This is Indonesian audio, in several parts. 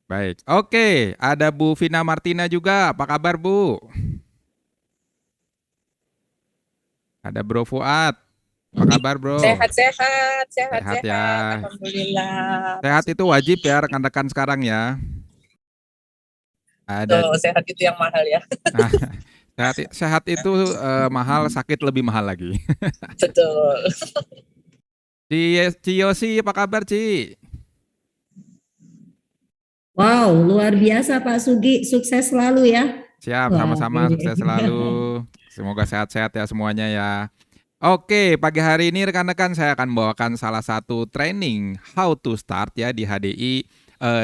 Baik. Oke, ada Bu Vina Martina juga. Apa kabar, Bu? Ada Bro Fuad. Apa kabar, Bro? Sehat-sehat, Sehat ya. sehat-sehat. Alhamdulillah. Mas Sehat itu Sugi. wajib ya rekan-rekan sekarang ya. Ada Tuh, sehat itu yang mahal ya. sehat itu mahal, sakit lebih mahal lagi. Betul. Ci Yosi, apa kabar, Ci? Wow, luar biasa Pak Sugi, sukses selalu ya. Siap, Wah, sama-sama, ini. sukses selalu. Semoga sehat-sehat ya semuanya ya. Oke, pagi hari ini rekan-rekan saya akan membawakan salah satu training how to start ya di HDI,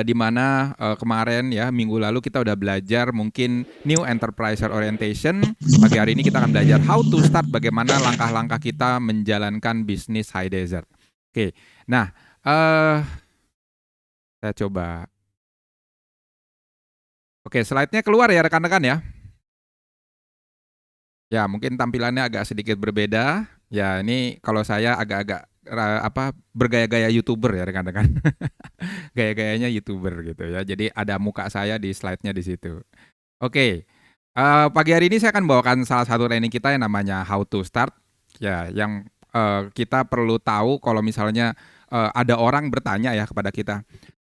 di mana kemarin ya minggu lalu kita udah belajar mungkin new enterprise orientation. Pagi hari ini kita akan belajar how to start, bagaimana langkah-langkah kita menjalankan bisnis high desert. Oke, nah saya coba. Oke, slide-nya keluar ya rekan-rekan ya. Ya, mungkin tampilannya agak sedikit berbeda. Ya, ini kalau saya agak-agak bergaya-gaya YouTuber ya rekan-rekan. Gaya-gayanya YouTuber gitu ya. Jadi ada muka saya di slide-nya di situ. Oke. Pagi hari ini saya akan bawakan salah satu training kita yang namanya How to Start. Ya, yang kita perlu tahu kalau misalnya ada orang bertanya ya kepada kita,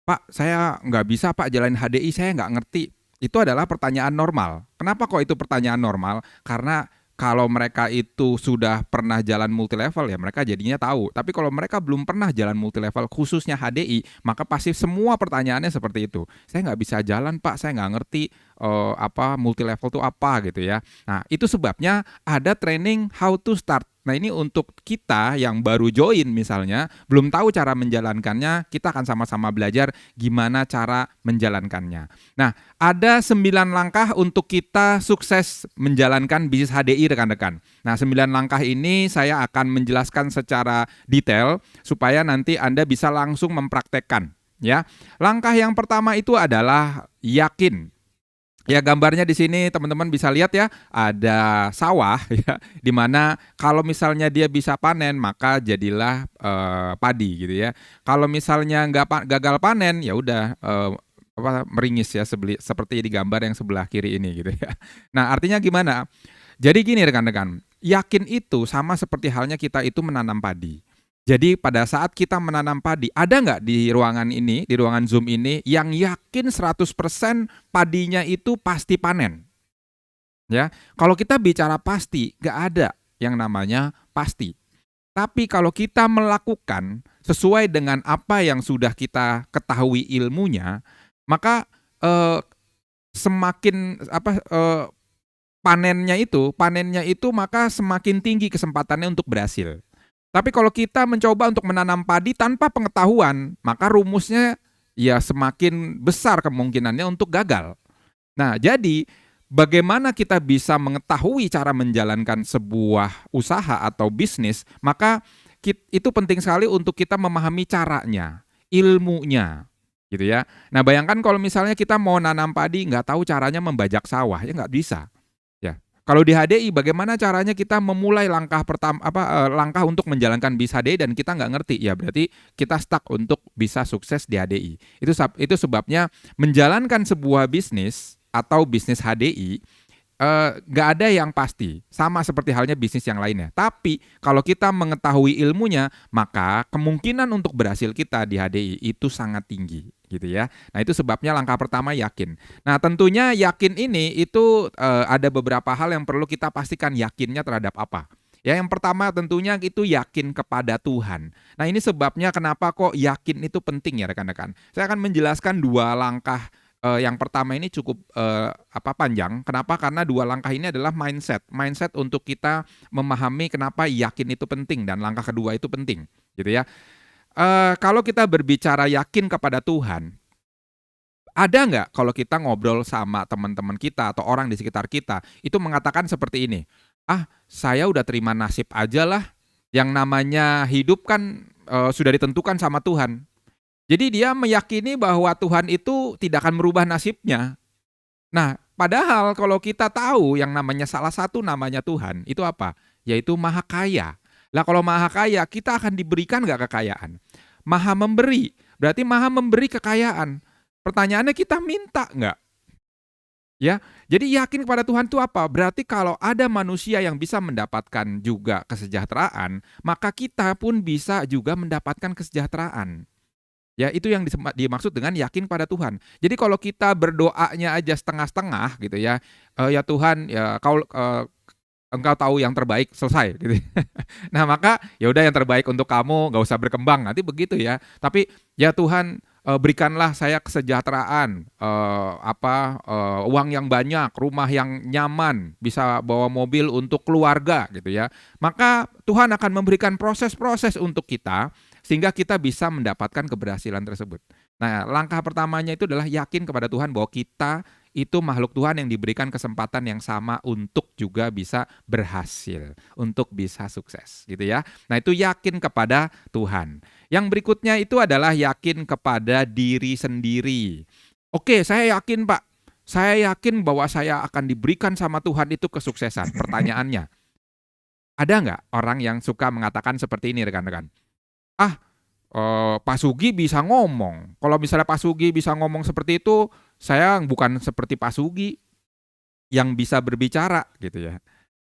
Pak, saya nggak bisa Pak jalanin HDI, saya nggak ngerti. Itu adalah pertanyaan normal. Kenapa kok itu pertanyaan normal? Karena kalau mereka itu sudah pernah jalan multi level ya mereka jadinya tahu. Tapi kalau mereka belum pernah jalan multi level khususnya HDI, maka pasti semua pertanyaannya seperti itu. Saya nggak bisa jalan Pak, saya nggak ngerti apa multi level itu apa gitu ya. Nah itu sebabnya ada training how to start. Nah ini untuk kita yang baru join misalnya, belum tahu cara menjalankannya, kita akan sama-sama belajar gimana cara menjalankannya. Nah, ada 9 langkah untuk kita sukses menjalankan bisnis HDI rekan-rekan. Nah, 9 langkah ini saya akan menjelaskan secara detail supaya nanti Anda bisa langsung mempraktekkan. Ya, langkah yang pertama itu adalah yakin. Ya gambarnya di sini teman-teman bisa lihat ya, ada sawah ya, di mana kalau misalnya dia bisa panen maka jadilah padi gitu ya. Kalau misalnya nggak gagal panen ya udah meringis ya seperti di gambar yang sebelah kiri ini gitu ya. Nah artinya gimana? Jadi gini rekan-rekan, yakin itu sama seperti halnya kita itu menanam padi. Jadi pada saat kita menanam padi, ada nggak di ruangan ini, di ruangan Zoom ini, yang yakin 100% padinya itu pasti panen? Ya, kalau kita bicara pasti, nggak ada yang namanya pasti. Tapi kalau kita melakukan sesuai dengan apa yang sudah kita ketahui ilmunya, maka eh, semakin panennya itu maka semakin tinggi kesempatannya untuk berhasil. Tapi kalau kita mencoba untuk menanam padi tanpa pengetahuan, maka rumusnya ya semakin besar kemungkinannya untuk gagal. Nah, jadi bagaimana kita bisa mengetahui cara menjalankan sebuah usaha atau bisnis, maka itu penting sekali untuk kita memahami caranya, ilmunya, gitu ya. Nah, bayangkan kalau misalnya kita mau nanam padi, nggak tahu caranya membajak sawah, ya nggak bisa. Ya. Kalau di HDI, bagaimana caranya kita memulai langkah pertama langkah untuk menjalankan bis HDI dan kita nggak ngerti, ya berarti kita stuck untuk bisa sukses di HDI. Itu sebabnya menjalankan sebuah bisnis atau bisnis HDI nggak ada yang pasti, sama seperti halnya bisnis yang lainnya. Tapi kalau kita mengetahui ilmunya, maka kemungkinan untuk berhasil kita di HDI itu sangat tinggi, gitu ya. Nah itu sebabnya langkah pertama yakin. Nah tentunya yakin ini itu ada beberapa hal yang perlu kita pastikan yakinnya terhadap apa. Ya yang pertama tentunya itu yakin kepada Tuhan. Nah ini sebabnya kenapa kok yakin itu penting ya rekan-rekan. Saya akan menjelaskan 2 langkah. Yang pertama ini cukup panjang. Kenapa? Karena 2 langkah ini adalah mindset untuk kita memahami kenapa yakin itu penting dan langkah kedua itu penting, gitu ya. Kalau kita berbicara yakin kepada Tuhan, ada nggak kalau kita ngobrol sama teman-teman kita atau orang di sekitar kita itu mengatakan seperti ini, saya udah terima nasib aja lah, yang namanya hidup kan sudah ditentukan sama Tuhan. Jadi dia meyakini bahwa Tuhan itu tidak akan merubah nasibnya. Nah, padahal kalau kita tahu yang namanya salah satu namanya Tuhan, itu apa? Yaitu Maha Kaya. Lah kalau Maha Kaya, kita akan diberikan nggak kekayaan? Maha Memberi, berarti Maha memberi kekayaan. Pertanyaannya kita minta nggak? Ya, jadi yakin kepada Tuhan itu apa? Berarti kalau ada manusia yang bisa mendapatkan juga kesejahteraan, maka kita pun bisa juga mendapatkan kesejahteraan. Ya, itu yang dimaksud dengan yakin pada Tuhan. Jadi kalau kita berdoanya aja setengah-setengah gitu ya, ya Tuhan, ya Engkau tahu yang terbaik, selesai gitu. Nah, maka ya udah yang terbaik untuk kamu, nggak usah berkembang, nanti begitu ya. Tapi ya Tuhan, berikanlah saya kesejahteraan, uang yang banyak, rumah yang nyaman, bisa bawa mobil untuk keluarga gitu ya. Maka Tuhan akan memberikan proses-proses untuk kita sehingga kita bisa mendapatkan keberhasilan tersebut. Nah, langkah pertamanya itu adalah yakin kepada Tuhan bahwa kita itu makhluk Tuhan yang diberikan kesempatan yang sama untuk juga bisa berhasil, untuk bisa sukses gitu ya. Nah, itu yakin kepada Tuhan. Yang berikutnya itu adalah yakin kepada diri sendiri. Oke, saya yakin Pak, saya yakin bahwa saya akan diberikan sama Tuhan itu kesuksesan. Pertanyaannya, ada nggak orang yang suka mengatakan seperti ini rekan-rekan? Pak Sugi bisa ngomong. Kalau misalnya Pak Sugi bisa ngomong seperti itu, saya bukan seperti Pak Sugi yang bisa berbicara gitu ya.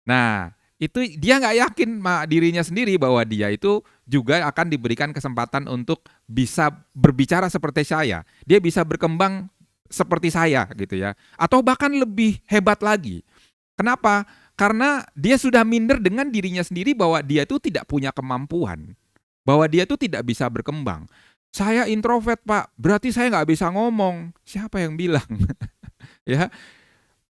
Nah, itu dia nggak yakin dirinya sendiri bahwa dia itu juga akan diberikan kesempatan untuk bisa berbicara seperti saya. Dia bisa berkembang seperti saya gitu ya. Atau bahkan lebih hebat lagi. Kenapa? Karena dia sudah minder dengan dirinya sendiri bahwa dia itu tidak punya kemampuan. Bahwa dia tuh tidak bisa berkembang. Saya introvert Pak, berarti saya nggak bisa ngomong. Siapa yang bilang? Ya,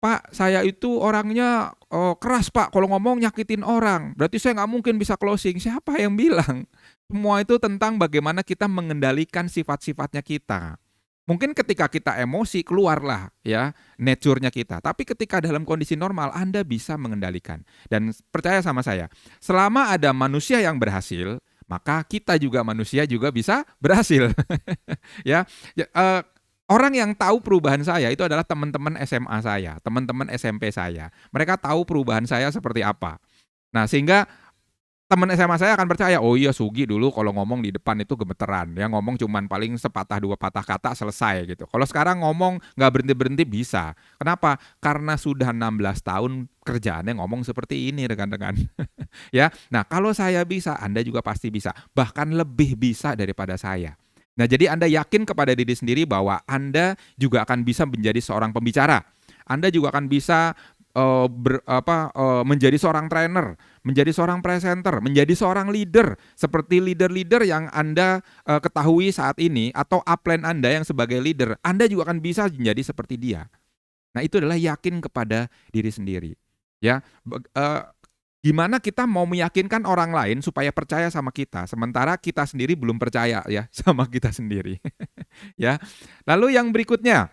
Pak, saya itu orangnya keras Pak, kalau ngomong nyakitin orang. Berarti saya nggak mungkin bisa closing. Siapa yang bilang? Semua itu tentang bagaimana kita mengendalikan sifat-sifatnya kita. Mungkin ketika kita emosi keluarlah ya nature-nya kita. Tapi ketika dalam kondisi normal Anda bisa mengendalikan. Dan percaya sama saya, selama ada manusia yang berhasil, maka kita juga manusia juga bisa berhasil. Ya, orang yang tahu perubahan saya itu adalah teman-teman SMA saya, teman-teman SMP saya. Mereka tahu perubahan saya seperti apa. Nah, sehingga teman SMA saya akan percaya, oh iya Sugi dulu kalau ngomong di depan itu gemeteran. Ya ngomong cuman paling sepatah dua patah kata selesai gitu. Kalau sekarang ngomong nggak berhenti-berhenti bisa. Kenapa? Karena sudah 16 tahun kerjaannya ngomong seperti ini rekan-rekan. Ya, nah kalau saya bisa, Anda juga pasti bisa. Bahkan lebih bisa daripada saya. Nah, jadi Anda yakin kepada diri sendiri bahwa Anda juga akan bisa menjadi seorang pembicara. Anda juga akan bisa menjadi seorang trainer, menjadi seorang presenter, menjadi seorang leader seperti leader-leader yang Anda ketahui saat ini atau upline Anda yang sebagai leader, Anda juga akan bisa menjadi seperti dia. Nah, itu adalah yakin kepada diri sendiri. Ya, gimana kita mau meyakinkan orang lain supaya percaya sama kita, sementara kita sendiri belum percaya ya sama kita sendiri. Ya. Lalu yang berikutnya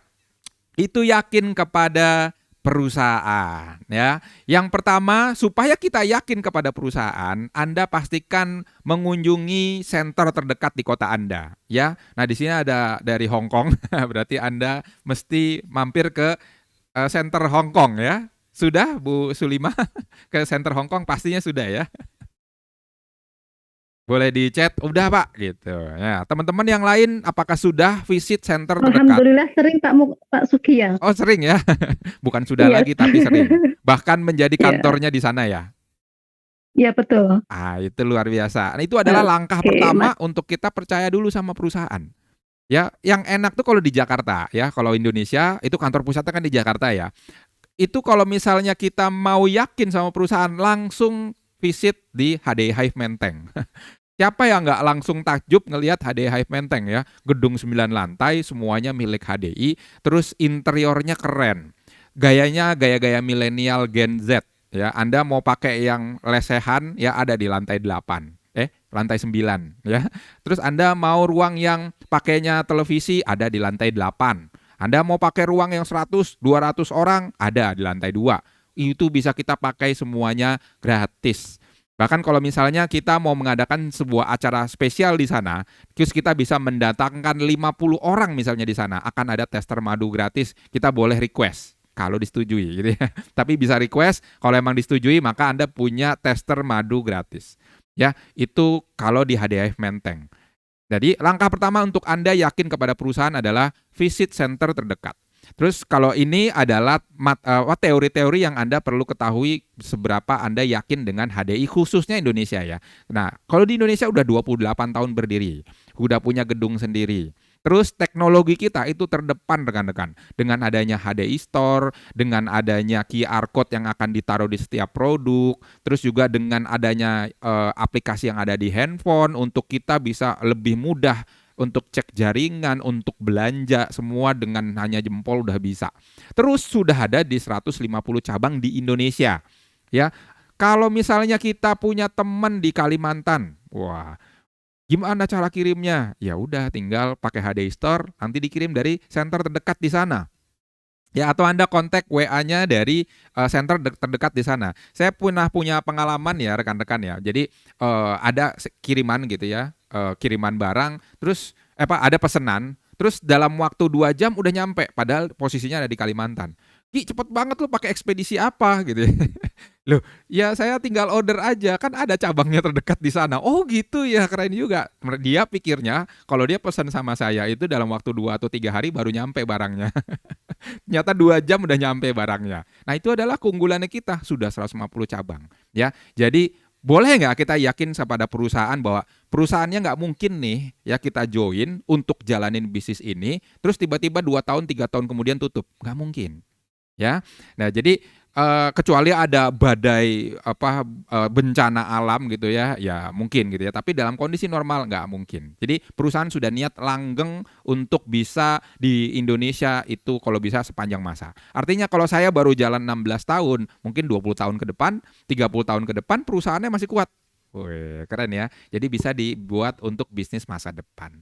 itu yakin kepada perusahaan ya. Yang pertama, supaya kita yakin kepada perusahaan, Anda pastikan mengunjungi center terdekat di kota Anda ya. Nah, di sini ada dari Hong Kong, berarti Anda mesti mampir ke center Hong Kong ya. Sudah Bu Sulima ke center Hong Kong pastinya sudah ya. Boleh di chat, udah Pak gitu. Ya, teman-teman yang lain apakah sudah visit center terdekat? Alhamdulillah sering Pak Sugi ya. Oh sering ya, bukan sudah Iya. lagi tapi sering. Bahkan menjadi Iya. kantornya di sana ya. Iya betul. Itu luar biasa. Nah, itu adalah langkah pertama untuk kita percaya dulu sama perusahaan. Ya, yang enak tuh kalau di Jakarta ya, kalau Indonesia itu kantor pusatnya kan di Jakarta ya. Itu kalau misalnya kita mau yakin sama perusahaan langsung visit di HDI Hive Menteng. Siapa yang nggak langsung takjub ngelihat HDI Hive Menteng ya, gedung 9 lantai semuanya milik HDI, terus interiornya keren, gayanya gaya-gaya milenial Gen Z ya. Anda mau pakai yang lesehan ya ada di lantai 8, lantai 9 ya. Terus Anda mau ruang yang pakainya televisi ada di lantai 8. Anda mau pakai ruang yang 100, 200 orang ada di lantai 2. Itu bisa kita pakai semuanya gratis. Bahkan kalau misalnya kita mau mengadakan sebuah acara spesial di sana, terus kita bisa mendatangkan 50 orang misalnya di sana, akan ada tester madu gratis, kita boleh request kalau disetujui gitu ya. Tapi bisa request, kalau emang disetujui maka Anda punya tester madu gratis. Ya, itu kalau di HDI Menteng. Jadi langkah pertama untuk Anda yakin kepada perusahaan adalah visit center terdekat. Terus kalau ini adalah teori-teori yang Anda perlu ketahui seberapa Anda yakin dengan HDI khususnya Indonesia ya. Nah, kalau di Indonesia udah 28 tahun berdiri, udah punya gedung sendiri. Terus teknologi kita itu terdepan rekan-rekan. Dengan adanya HDI Store, dengan adanya QR Code yang akan ditaruh di setiap produk, terus juga dengan adanya aplikasi yang ada di handphone untuk kita bisa lebih mudah untuk cek jaringan, untuk belanja, semua dengan hanya jempol udah bisa. Terus sudah ada di 150 cabang di Indonesia. Ya, kalau misalnya kita punya teman di Kalimantan, wah, gimana cara kirimnya? Ya udah tinggal pakai HDI Store, nanti dikirim dari center terdekat di sana. Ya, atau Anda kontak WA-nya dari center terdekat di sana. Saya pernah punya pengalaman ya rekan-rekan ya. Jadi ada kiriman gitu ya, kiriman barang, terus ada pesanan, terus dalam waktu 2 jam udah nyampe, padahal posisinya ada di Kalimantan. Ki, cepet banget lu pakai ekspedisi apa gitu ya. Loh, ya saya tinggal order aja, kan ada cabangnya terdekat di sana. Oh gitu ya, keren juga. Dia pikirnya kalau dia pesan sama saya itu dalam waktu 2 atau 3 hari baru nyampe barangnya. Ternyata 2 jam udah nyampe barangnya. Nah itu adalah keunggulannya kita, sudah 150 cabang. Ya, jadi boleh nggak kita yakin kepada perusahaan bahwa perusahaannya nggak mungkin nih ya kita join untuk jalanin bisnis ini, terus tiba-tiba 2 tahun, 3 tahun kemudian tutup. Nggak mungkin. Ya, nah jadi kecuali ada badai bencana alam gitu ya, ya mungkin gitu ya. Tapi dalam kondisi normal nggak mungkin. Jadi perusahaan sudah niat langgeng untuk bisa di Indonesia itu kalau bisa sepanjang masa. Artinya kalau saya baru jalan 16 tahun, mungkin 20 tahun ke depan, 30 tahun ke depan perusahaannya masih kuat. Wih, keren ya. Jadi bisa dibuat untuk bisnis masa depan.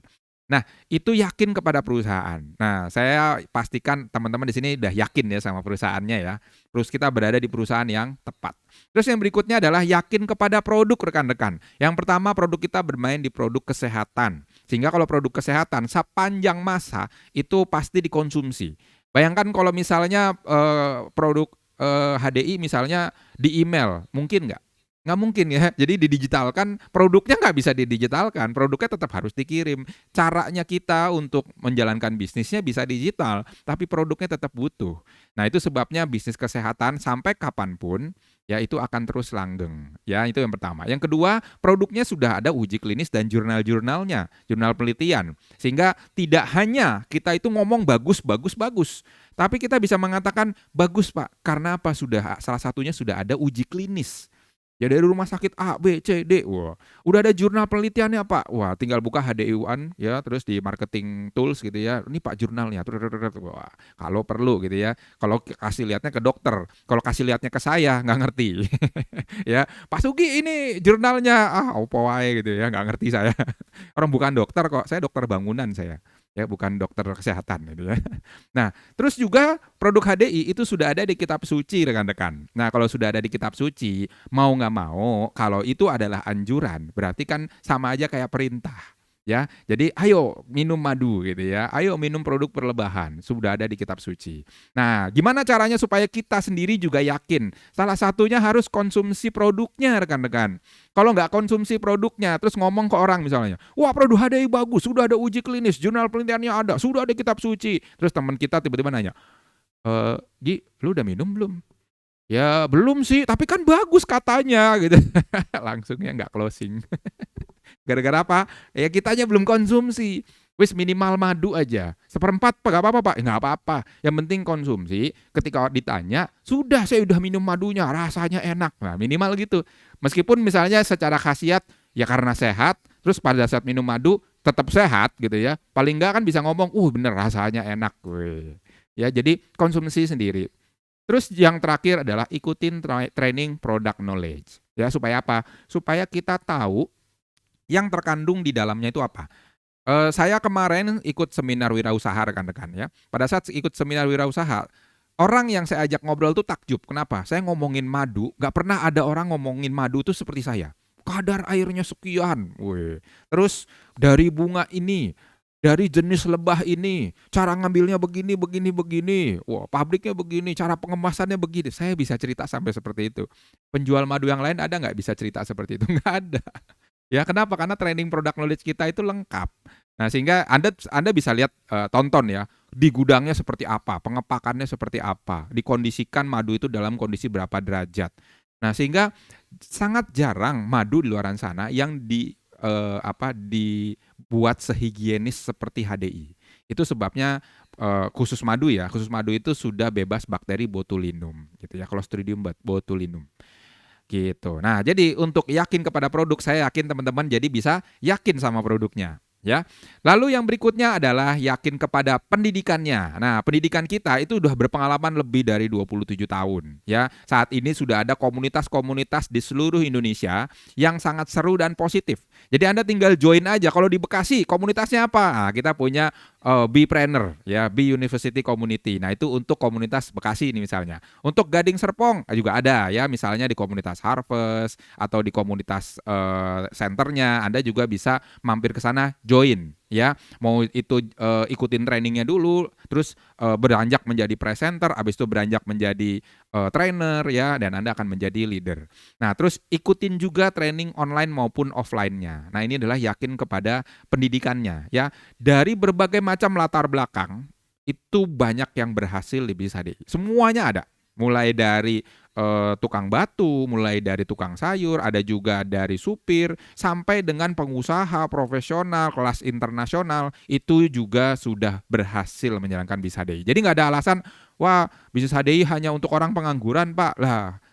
Nah, itu yakin kepada perusahaan. Nah, saya pastikan teman-teman di sini udah yakin ya sama perusahaannya ya. Terus kita berada di perusahaan yang tepat. Terus yang berikutnya adalah yakin kepada produk rekan-rekan. Yang pertama produk kita bermain di produk kesehatan. Sehingga kalau produk kesehatan sepanjang masa itu pasti dikonsumsi. Bayangkan kalau misalnya produk HDI misalnya di email, mungkin nggak? Nggak mungkin ya, jadi didigitalkan, produknya nggak bisa didigitalkan, produknya tetap harus dikirim. Caranya kita untuk menjalankan bisnisnya bisa digital, tapi produknya tetap butuh. Nah itu sebabnya bisnis kesehatan sampai kapanpun, ya itu akan terus langgeng. Ya itu yang pertama. Yang kedua, produknya sudah ada uji klinis dan jurnal-jurnalnya, jurnal penelitian. Sehingga tidak hanya kita itu ngomong bagus, bagus, bagus. Tapi kita bisa mengatakan, bagus Pak, karena apa? Salah satunya sudah ada uji klinis. Ya dari rumah sakit A, B, C, D. Wah, udah ada jurnal penelitiannya Pak. Wah, tinggal buka HDI-UAN ya, terus di marketing tools gitu ya. Ini Pak jurnalnya. Wah, kalau perlu gitu ya. Kalau kasih lihatnya ke dokter, kalau kasih lihatnya ke saya nggak ngerti. Ya, Pak Sugi ini jurnalnya. Apa wae gitu ya, nggak ngerti saya. Orang bukan dokter kok. Saya dokter bangunan saya. Ya, bukan dokter kesehatan gitu ya. Nah, terus juga produk HDI itu sudah ada di kitab suci rekan-rekan. Nah, kalau sudah ada di kitab suci, mau nggak mau, kalau itu adalah anjuran, berarti kan sama aja kayak perintah. Ya, jadi ayo minum madu gitu ya, ayo minum produk berlebahan, sudah ada di kitab suci. Nah, gimana caranya supaya kita sendiri juga yakin? Salah satunya harus konsumsi produknya rekan-rekan. Kalau nggak konsumsi produknya, terus ngomong ke orang misalnya, wah produk HDI bagus, sudah ada uji klinis, jurnal penelitiannya ada, sudah ada kitab suci. Terus teman kita tiba-tiba nanya, Gi, lu udah minum belum? Ya belum sih, tapi kan bagus katanya gitu. Langsungnya nggak closing. Gara-gara apa? Ya kitanya belum konsumsi. Wis minimal madu aja. 1/4 Pak, gak apa-apa Pak? Nggak apa-apa. Yang penting konsumsi. Ketika ditanya, sudah saya udah minum madunya, rasanya enak. Nah minimal gitu. Meskipun misalnya secara khasiat, ya karena sehat, terus pada saat minum madu tetap sehat gitu ya. Paling nggak kan bisa ngomong, bener rasanya enak. Wih. Ya jadi konsumsi sendiri. Terus yang terakhir adalah ikutin training product knowledge. Ya supaya apa? Supaya kita tahu yang terkandung di dalamnya itu apa. Saya kemarin ikut seminar wirausaha rekan-rekan ya. Pada saat ikut seminar wirausaha, orang yang saya ajak ngobrol tuh takjub. Kenapa? Saya ngomongin madu, nggak pernah ada orang ngomongin madu tuh seperti saya. Kadar airnya sekian, wih. Terus dari bunga ini, dari jenis lebah ini, cara ngambilnya begini, begini, begini. Wah, pabriknya begini, cara pengemasannya begini. Saya bisa cerita sampai seperti itu. Penjual madu yang lain ada nggak bisa cerita seperti itu? Nggak ada. Ya, kenapa? Karena training product knowledge kita itu lengkap. Nah, sehingga Anda bisa lihat, tonton ya, di gudangnya seperti apa, pengepakannya seperti apa, dikondisikan madu itu dalam kondisi berapa derajat. Nah, sehingga sangat jarang madu di luaran sana yang dibuat sehigienis seperti HDI. Itu sebabnya, khusus madu ya, khusus madu itu sudah bebas bakteri botulinum gitu ya, Clostridium botulinum. Gitu. Nah, jadi untuk yakin kepada produk, saya yakin teman-teman jadi bisa yakin sama produknya, ya. Lalu yang berikutnya adalah yakin kepada pendidikannya. Nah, pendidikan kita itu udah berpengalaman lebih dari 27 tahun, ya. Saat ini sudah ada komunitas-komunitas di seluruh Indonesia yang sangat seru dan positif. Jadi Anda tinggal join aja. Kalau di Bekasi, komunitasnya apa? Nah, kita punya Bpreneur, ya, B University Community. Nah, itu untuk komunitas Bekasi ini misalnya. Untuk Gading Serpong juga ada ya, misalnya di komunitas Harvest atau di komunitas centernya, Anda juga bisa mampir ke sana join ya. Mau itu ikutin trainingnya dulu, terus beranjak menjadi presenter, habis itu beranjak menjadi trainer ya, dan Anda akan menjadi leader. Nah, terus ikutin juga training online maupun offline-nya. Nah, ini adalah yakin kepada pendidikannya ya. Dari berbagai macam latar belakang, itu banyak yang berhasil di bisnis HDI. Semuanya ada. Mulai dari tukang batu, mulai dari tukang sayur, ada juga dari supir, sampai dengan pengusaha profesional, kelas internasional, itu juga sudah berhasil menjalankan bisnis HDI. Jadi nggak ada alasan, wah bisnis HDI hanya untuk orang pengangguran Pak. Lah,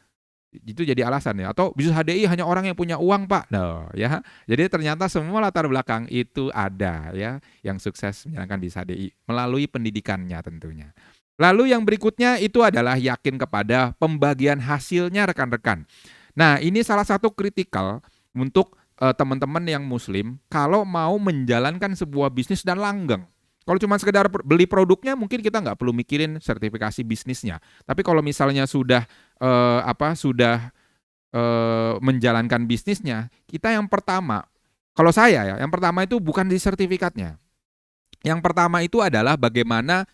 itu jadi alasan ya, atau bisnis HDI hanya orang yang punya uang Pak. Nah, ya. Jadi ternyata semua latar belakang itu ada ya yang sukses menjalankan bisnis HDI melalui pendidikannya tentunya. Lalu yang berikutnya itu adalah yakin kepada pembagian hasilnya rekan-rekan. Nah, ini salah satu kritikal untuk teman-teman yang muslim kalau mau menjalankan sebuah bisnis dan langgeng. Kalau cuma sekedar beli produknya mungkin kita nggak perlu mikirin sertifikasi bisnisnya. Tapi kalau misalnya sudah menjalankan bisnisnya, kita yang pertama, kalau saya ya, yang pertama itu bukan di sertifikatnya. Yang pertama itu adalah bagaimana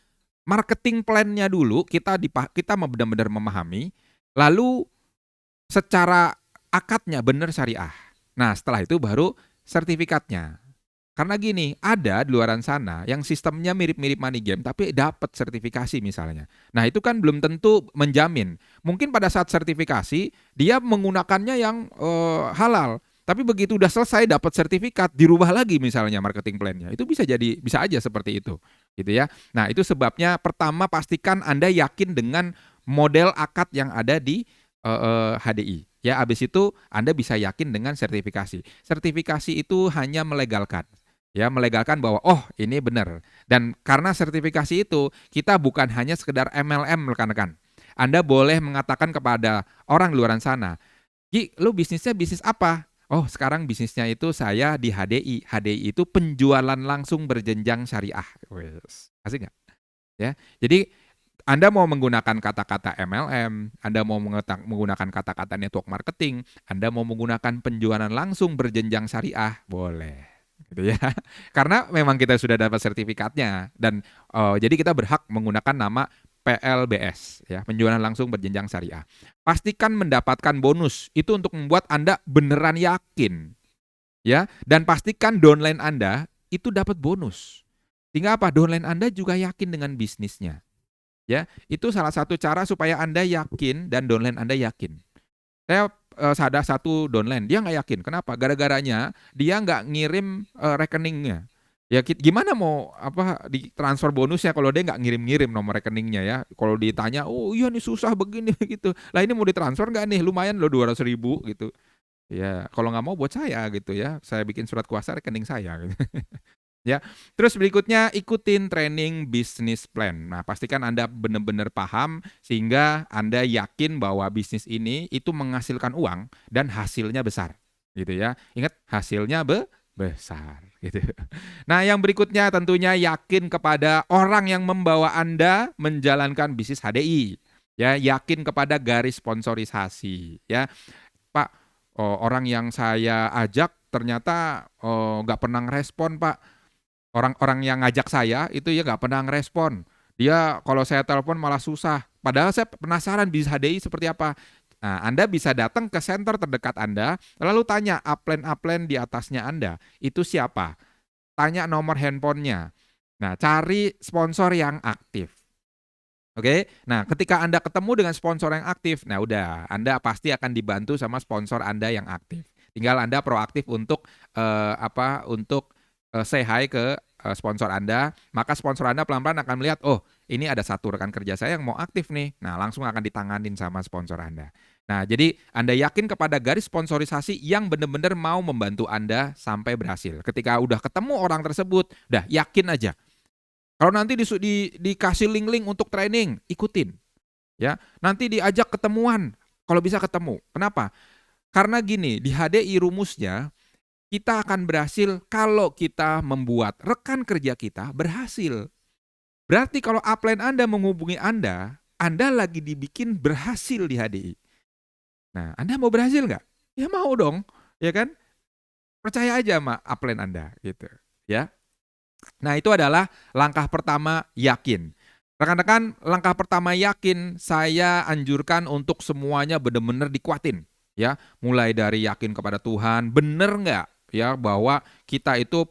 marketing plan-nya dulu kita benar-benar memahami, lalu secara akadnya benar syariah. Nah, setelah itu baru sertifikatnya. Karena gini, ada di luaran sana yang sistemnya mirip-mirip money game tapi dapat sertifikasi misalnya. Nah, itu kan belum tentu menjamin. Mungkin pada saat sertifikasi dia menggunakannya yang halal. Tapi begitu udah selesai dapat sertifikat, dirubah lagi misalnya marketing plan-nya. Itu bisa aja seperti itu, gitu ya. Nah, itu sebabnya pertama pastikan Anda yakin dengan model akad yang ada di HDI. Ya, habis itu Anda bisa yakin dengan sertifikasi. Sertifikasi itu hanya melegalkan. Ya, melegalkan bahwa oh ini benar. Dan karena sertifikasi itu kita bukan hanya sekedar MLM rekan-rekan. Anda boleh mengatakan kepada orang luaran sana, "Gi, lu bisnisnya bisnis apa?" "Oh, sekarang bisnisnya itu saya di HDI." HDI itu penjualan langsung berjenjang syariah. Wes, asik nggak? Ya, jadi Anda mau menggunakan kata-kata MLM, Anda mau menggunakan kata-kata network marketing, Anda mau menggunakan penjualan langsung berjenjang syariah, boleh. Gitu ya. Karena memang kita sudah dapat sertifikatnya dan jadi kita berhak menggunakan nama PLBS ya, penjualan langsung berjenjang syariah. Pastikan mendapatkan bonus. Itu untuk membuat Anda beneran yakin. Ya, dan pastikan downline Anda itu dapat bonus. Sehingga apa? Downline Anda juga yakin dengan bisnisnya. Ya, itu salah satu cara supaya Anda yakin dan downline Anda yakin. Saya ada satu downline, dia nggak yakin. Kenapa? Gara-garanya dia nggak ngirim rekeningnya. Ya gimana mau ditransfer bonusnya kalau dia nggak ngirim-ngirim nomor rekeningnya ya. Kalau ditanya, oh iya nih susah begini gitu. Lah ini mau ditransfer nggak nih? Lumayan loh 200.000 gitu. Ya kalau nggak mau buat saya gitu ya. Saya bikin surat kuasa rekening saya. Gitu. Ya, terus berikutnya ikutin training business plan. Nah, pastikan Anda benar-benar paham sehingga Anda yakin bahwa bisnis ini itu menghasilkan uang dan hasilnya besar, gitu ya. Ingat hasilnya besar, gitu. Nah, yang berikutnya tentunya yakin kepada orang yang membawa Anda menjalankan bisnis HDI. Ya, yakin kepada garis sponsorisasi. Ya, Pak, orang yang saya ajak ternyata nggak pernah ngerespon, Pak. Orang-orang yang ngajak saya itu ya nggak pernah ngerespon. Dia kalau saya telepon malah susah. Padahal saya penasaran bisnis HDI seperti apa. Nah, Anda bisa datang ke center terdekat Anda, lalu tanya upline-upline di atasnya Anda, itu siapa? Tanya nomor handphonenya. Nah, cari sponsor yang aktif. Oke, nah ketika Anda ketemu dengan sponsor yang aktif, nah udah, Anda pasti akan dibantu sama sponsor Anda yang aktif. Tinggal Anda proaktif untuk say hi ke sponsor Anda, maka sponsor Anda pelan-pelan akan melihat, oh ini ada satu rekan kerja saya yang mau aktif nih, nah langsung akan ditanganin sama sponsor Anda. Nah jadi Anda yakin kepada garis sponsorisasi yang benar-benar mau membantu Anda sampai berhasil. Ketika udah ketemu orang tersebut, udah yakin aja. Kalau nanti dikasih link-link untuk training, ikutin. Ya, nanti diajak ketemuan, kalau bisa ketemu. Kenapa? Karena gini, di HDI rumusnya kita akan berhasil kalau kita membuat rekan kerja kita berhasil. Berarti kalau upline Anda menghubungi Anda lagi dibikin berhasil di HDI. Nah, Anda mau berhasil nggak? Ya mau dong, ya kan? Percaya aja sama upline Anda, gitu. Ya. Nah, itu adalah langkah pertama, yakin. Rekan-rekan, langkah pertama yakin, saya anjurkan untuk semuanya benar-benar dikuatin. Ya, mulai dari yakin kepada Tuhan, benar nggak ya bahwa kita itu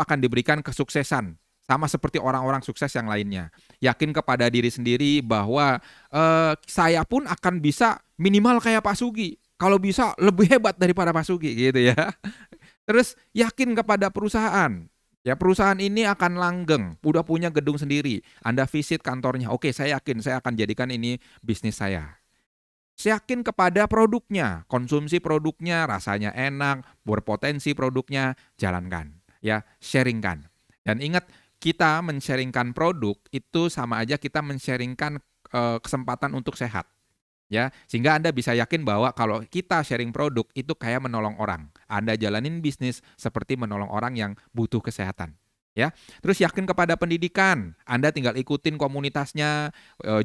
akan diberikan kesuksesan sama seperti orang-orang sukses yang lainnya. Yakin kepada diri sendiri bahwa saya pun akan bisa minimal kayak Pak Sugi. Kalau bisa lebih hebat daripada Pak Sugi gitu ya. Terus yakin kepada perusahaan. Ya, perusahaan ini akan langgeng, udah punya gedung sendiri. Anda visit kantornya, oke saya yakin saya akan jadikan ini bisnis saya. Yakin kepada produknya, konsumsi produknya, rasanya enak, berpotensi produknya, jalankan. Ya, sharingkan. Dan ingat, kita men-sharingkan produk itu sama aja kita men-sharingkan kesempatan untuk sehat. Ya, sehingga Anda bisa yakin bahwa kalau kita sharing produk itu kayak menolong orang. Anda jalanin bisnis seperti menolong orang yang butuh kesehatan. Ya, terus yakin kepada pendidikan. Anda tinggal ikutin komunitasnya,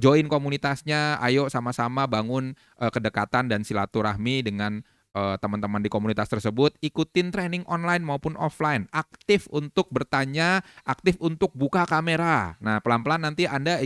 join komunitasnya. Ayo sama-sama bangun kedekatan dan silaturahmi dengan teman-teman di komunitas tersebut. Ikutin training online maupun offline. Aktif untuk bertanya, aktif untuk buka kamera. Nah, pelan-pelan nanti Anda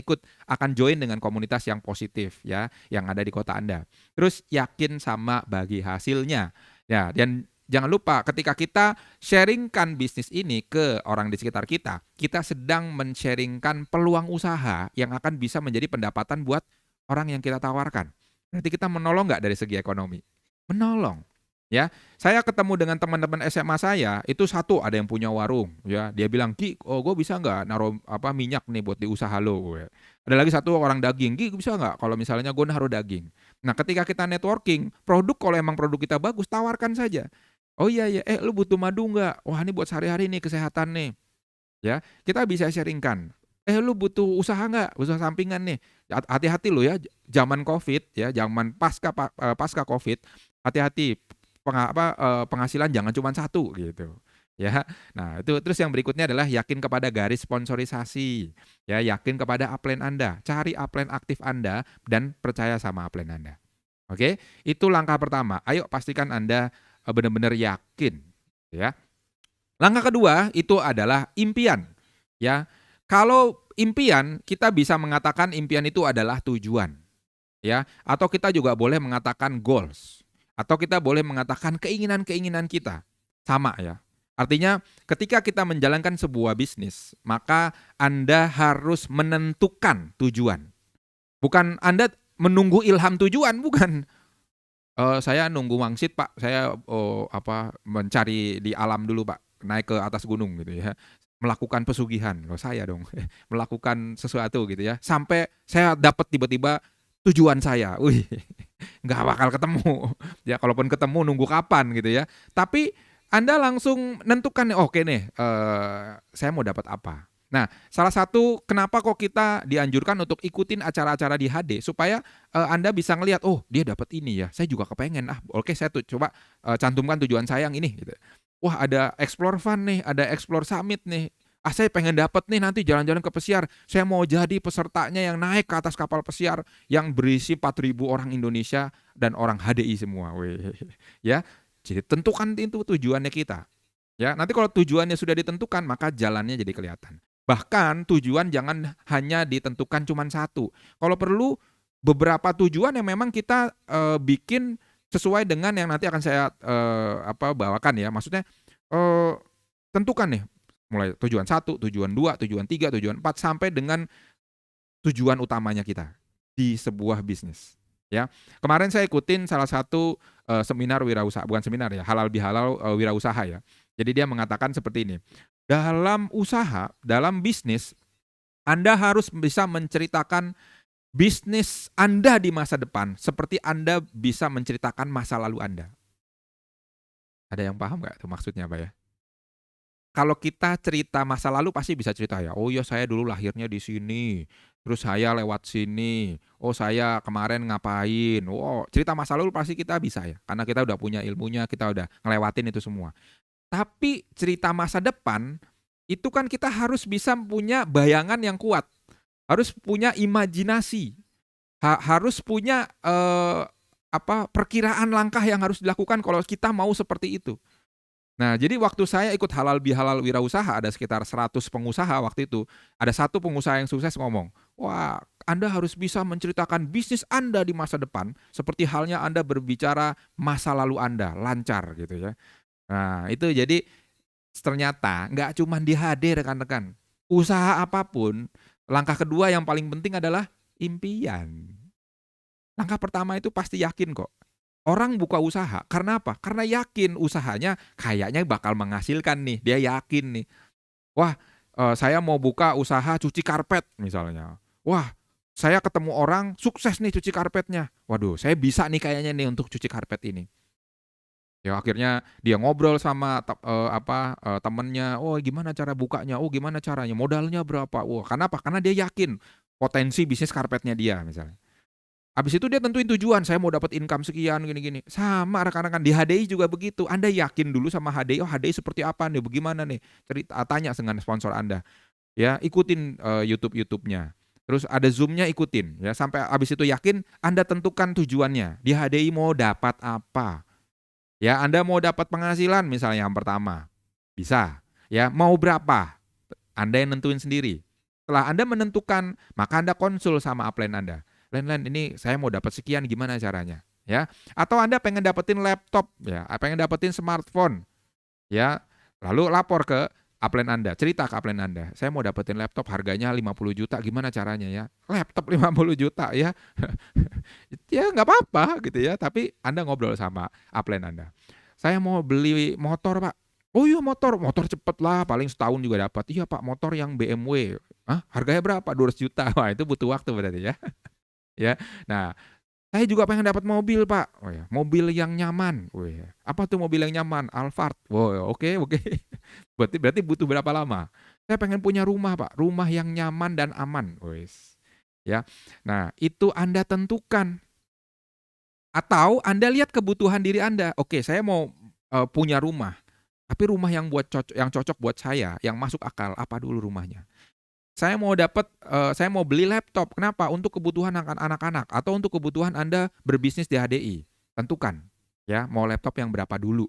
akan join dengan komunitas yang positif ya, yang ada di kota Anda. Terus yakin sama bagi hasilnya. Ya, dan jangan lupa ketika kita sharingkan bisnis ini ke orang di sekitar kita, kita sedang men-sharingkan peluang usaha yang akan bisa menjadi pendapatan buat orang yang kita tawarkan. Berarti kita menolong nggak dari segi ekonomi? Menolong. Ya, saya ketemu dengan teman-teman SMA saya, itu satu ada yang punya warung, ya. Dia bilang, "Ki, gue bisa nggak naruh minyak nih buat di usaha lo?" Ya. Ada lagi satu orang daging, "Ki, bisa nggak kalau misalnya gue naruh daging?" Nah, ketika kita networking, produk kalau emang produk kita bagus, tawarkan saja. "Oh iya ya, lu butuh madu nggak? Wah, ini buat sehari-hari nih kesehatan nih." Ya, kita bisa sharingkan. Lu butuh usaha nggak? Usaha sampingan nih. Hati-hati lo ya, zaman COVID ya, zaman pasca COVID, hati-hati penghasilan jangan cuma satu gitu. Ya. Nah, itu terus yang berikutnya adalah yakin kepada garis sponsorisasi. Ya, yakin kepada upline Anda. Cari upline aktif Anda dan percaya sama upline Anda. Oke? Itu langkah pertama. Ayo pastikan Anda benar-benar yakin, ya. Langkah kedua itu adalah impian. Ya. Kalau impian, kita bisa mengatakan impian itu adalah tujuan. Ya, atau kita juga boleh mengatakan goals. Atau kita boleh mengatakan keinginan-keinginan kita. Sama ya. Artinya ketika kita menjalankan sebuah bisnis, maka Anda harus menentukan tujuan. Bukan Anda menunggu ilham tujuan, bukan. Saya nunggu wangsit Pak, saya mencari di alam dulu Pak, naik ke atas gunung gitu ya. Melakukan pesugihan, loh saya dong, melakukan sesuatu gitu ya. Sampai saya dapat tiba-tiba tujuan saya, wih, nggak bakal ketemu. Ya kalaupun ketemu nunggu kapan gitu ya. Tapi Anda langsung menentukan nih, oke nih, saya mau dapat apa. Nah, salah satu kenapa kok kita dianjurkan untuk ikutin acara-acara di HD supaya Anda bisa ngelihat, oh dia dapat ini ya, saya juga kepengen. Oke saya tuh coba cantumkan tujuan saya yang ini. Gitu. Wah ada Explore Fun nih, ada Explore Summit nih. Saya pengen dapat nih nanti jalan-jalan ke pesiar. Saya mau jadi pesertanya yang naik ke atas kapal pesiar yang berisi 4.000 orang Indonesia dan orang HDI semua. Weh. Ya, jadi tentukan itu tujuannya kita. Ya, nanti kalau tujuannya sudah ditentukan maka jalannya jadi kelihatan. Bahkan tujuan jangan hanya ditentukan cuma satu. Kalau perlu beberapa tujuan yang memang kita bikin sesuai dengan yang nanti akan saya bawakan ya. Maksudnya eh, tentukan nih mulai tujuan 1, tujuan 2, tujuan 3, tujuan 4 sampai dengan tujuan utamanya kita di sebuah bisnis. Ya, kemarin saya ikutin salah satu seminar wirausaha, bukan seminar ya, halal bihalal wirausaha ya. Jadi dia mengatakan seperti ini. Dalam usaha, dalam bisnis, Anda harus bisa menceritakan bisnis Anda di masa depan seperti Anda bisa menceritakan masa lalu Anda. Ada yang paham nggak tuh maksudnya apa ya? Kalau kita cerita masa lalu pasti bisa cerita ya. Oh iya saya dulu lahirnya di sini, terus saya lewat sini. Oh saya kemarin ngapain. Oh cerita masa lalu pasti kita bisa ya. Karena kita udah punya ilmunya, kita udah ngelewatin itu semua. Tapi cerita masa depan itu kan kita harus bisa punya bayangan yang kuat. Harus punya imajinasi. Harus punya perkiraan langkah yang harus dilakukan kalau kita mau seperti itu. Nah, jadi waktu saya ikut halal bihalal wirausaha, ada sekitar 100 pengusaha waktu itu, ada satu pengusaha yang sukses ngomong, wah Anda harus bisa menceritakan bisnis Anda di masa depan, seperti halnya Anda berbicara masa lalu Anda, lancar gitu ya. Nah, itu jadi ternyata nggak cuma di HD rekan-rekan. Usaha apapun, langkah kedua yang paling penting adalah impian. Langkah pertama itu pasti yakin kok. Orang buka usaha, karena apa? Karena yakin usahanya kayaknya bakal menghasilkan nih, dia yakin nih. Wah, saya mau buka usaha cuci karpet misalnya. Wah, saya ketemu orang sukses nih cuci karpetnya. Waduh, saya bisa nih kayaknya nih untuk cuci karpet ini. Ya akhirnya dia ngobrol sama temennya, oh gimana cara bukanya, oh gimana caranya, modalnya berapa. Wah, kenapa? Karena dia yakin potensi bisnis karpetnya dia misalnya. Habis itu dia tentuin tujuan, saya mau dapat income sekian gini-gini. Sama rekan-rekan di HDI juga begitu. Anda yakin dulu sama HDI, oh HDI seperti apa nih, bagaimana nih? Tanya dengan sponsor Anda. Ya, ikutin YouTube-nya. Terus ada Zoom-nya ikutin ya, sampai habis itu yakin Anda tentukan tujuannya. Di HDI mau dapat apa? Ya, Anda mau dapat penghasilan misalnya yang pertama. Bisa. Ya, mau berapa? Anda yang nentuin sendiri. Setelah Anda menentukan, maka Anda konsul sama upline Anda. Len, ini saya mau dapat sekian, gimana caranya? Ya, atau Anda pengen dapetin laptop, ya, pengen dapetin smartphone, ya, lalu lapor ke upline Anda, cerita ke upline Anda, saya mau dapetin laptop harganya 50 juta, gimana caranya ya? Laptop 50 juta ya, ya nggak apa-apa gitu ya, tapi Anda ngobrol sama upline Anda. Saya mau beli motor Pak. Oh iya motor cepet lah, paling setahun juga dapat. Iya Pak, motor yang BMW. Hah? Harganya berapa? 200 juta. Wah itu butuh waktu berarti ya. Ya. Nah, saya juga pengen dapat mobil, Pak. Oh ya, mobil yang nyaman. Oh ya. Apa tuh mobil yang nyaman? Alphard. Oh, oke. Berarti butuh berapa lama? Saya pengen punya rumah, Pak. Rumah yang nyaman dan aman. Wes. Ya. Nah, itu Anda tentukan. Atau Anda lihat kebutuhan diri Anda. Oke, saya mau punya rumah. Tapi rumah yang cocok buat saya, yang masuk akal, apa dulu rumahnya? Saya mau beli laptop. Kenapa? Untuk kebutuhan anak-anak atau untuk kebutuhan Anda berbisnis di HDI. Tentukan, ya, mau laptop yang berapa dulu.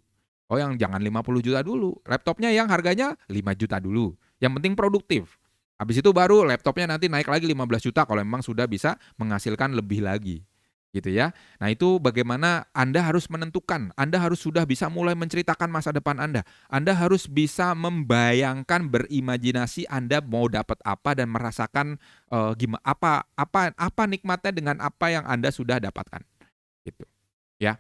Oh, yang jangan 50 juta dulu. Laptopnya yang harganya 5 juta dulu. Yang penting produktif. Habis itu baru laptopnya nanti naik lagi 15 juta kalau memang sudah bisa menghasilkan lebih lagi. Gitu ya. Nah, itu bagaimana Anda harus menentukan. Anda harus sudah bisa mulai menceritakan masa depan Anda. Anda harus bisa membayangkan, berimajinasi Anda mau dapat apa dan merasakan gimana apa nikmatnya dengan apa yang Anda sudah dapatkan. Gitu. Ya.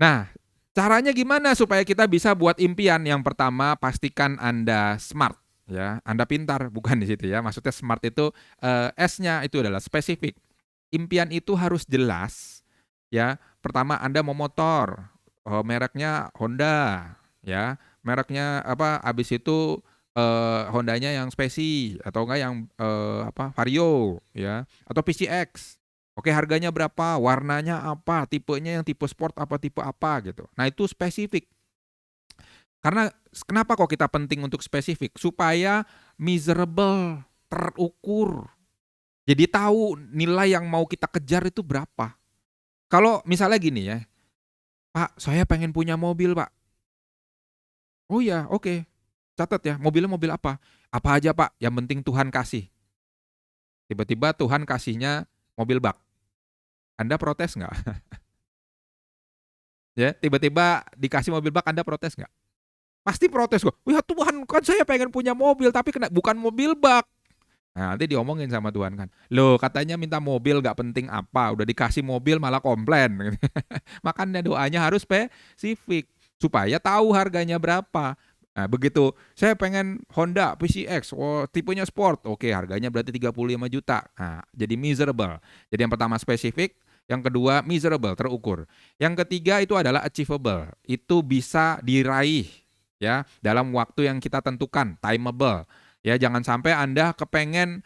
Nah, caranya gimana supaya kita bisa buat impian? Yang pertama, pastikan Anda smart ya. Anda pintar, bukan di situ ya. Maksudnya smart itu S-nya itu adalah spesifik. Impian itu harus jelas, ya. Pertama Anda mau motor, mereknya Honda, ya. Mereknya apa? Habis itu Hondanya yang Speci atau enggak yang Vario, ya. Atau PCX. Oke, harganya berapa? Warnanya apa? Tipenya yang tipe sport apa tipe apa gitu. Nah, itu spesifik. Karena kenapa kok kita penting untuk spesifik? Supaya measurable, terukur. Jadi tahu nilai yang mau kita kejar itu berapa. Kalau misalnya gini ya, Pak, saya pengen punya mobil, Pak. Oh iya, oke. Catat ya, mobilnya mobil apa? Apa aja, Pak, yang penting Tuhan kasih. Tiba-tiba Tuhan kasihnya mobil bak. Anda protes nggak? Ya, tiba-tiba dikasih mobil bak, Anda protes nggak? Pasti protes kok. Ya Tuhan, kan saya pengen punya mobil, tapi bukan mobil bak. Nah, nanti diomongin sama Tuhan kan. Loh, katanya minta mobil gak penting apa, udah dikasih mobil malah komplain. Makanya doanya harus spesifik, supaya tahu harganya berapa. Nah, begitu saya pengen Honda PCX, tipenya sport, oke harganya berarti 35 juta. Nah, jadi miserable. Jadi yang pertama spesifik, yang kedua miserable, terukur. Yang ketiga itu adalah achievable, itu bisa diraih ya dalam waktu yang kita tentukan, timeable. Ya, jangan sampai Anda kepengen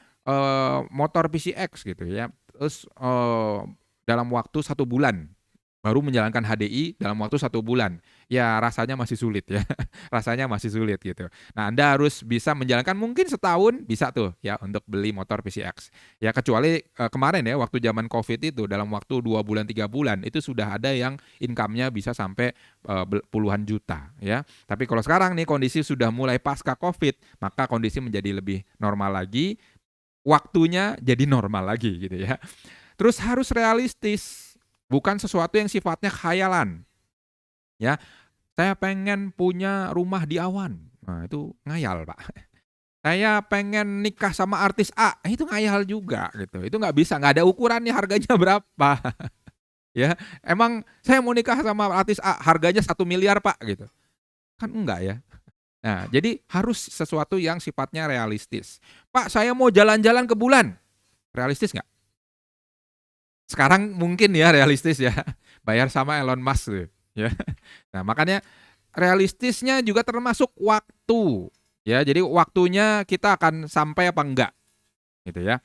motor PCX gitu ya, terus dalam waktu 1 bulan, baru menjalankan HDI dalam waktu 1 bulan. Ya rasanya masih sulit ya, rasanya masih sulit gitu. Nah, Anda harus bisa menjalankan mungkin setahun bisa tuh ya untuk beli motor PCX. Ya kecuali kemarin ya waktu zaman COVID itu dalam waktu 2 bulan 3 bulan itu sudah ada yang income-nya bisa sampai puluhan juta ya. Tapi kalau sekarang nih kondisi sudah mulai pasca COVID, maka kondisi menjadi lebih normal lagi, waktunya jadi normal lagi gitu ya. Terus harus realistis, bukan sesuatu yang sifatnya khayalan. Ya, saya pengen punya rumah di awan. Nah, itu ngayal, Pak. Saya pengen nikah sama artis A, itu ngayal juga gitu. Itu nggak bisa, nggak ada ukurannya harganya berapa. Ya, emang saya mau nikah sama artis A, harganya 1 miliar, Pak gitu. Kan enggak ya. Nah, jadi harus sesuatu yang sifatnya realistis. Pak, saya mau jalan-jalan ke bulan. Realistis nggak? Sekarang mungkin ya realistis ya. Bayar sama Elon Musk tuh, ya. Nah, makanya realistisnya juga termasuk waktu. Ya, jadi waktunya kita akan sampai apa enggak gitu ya.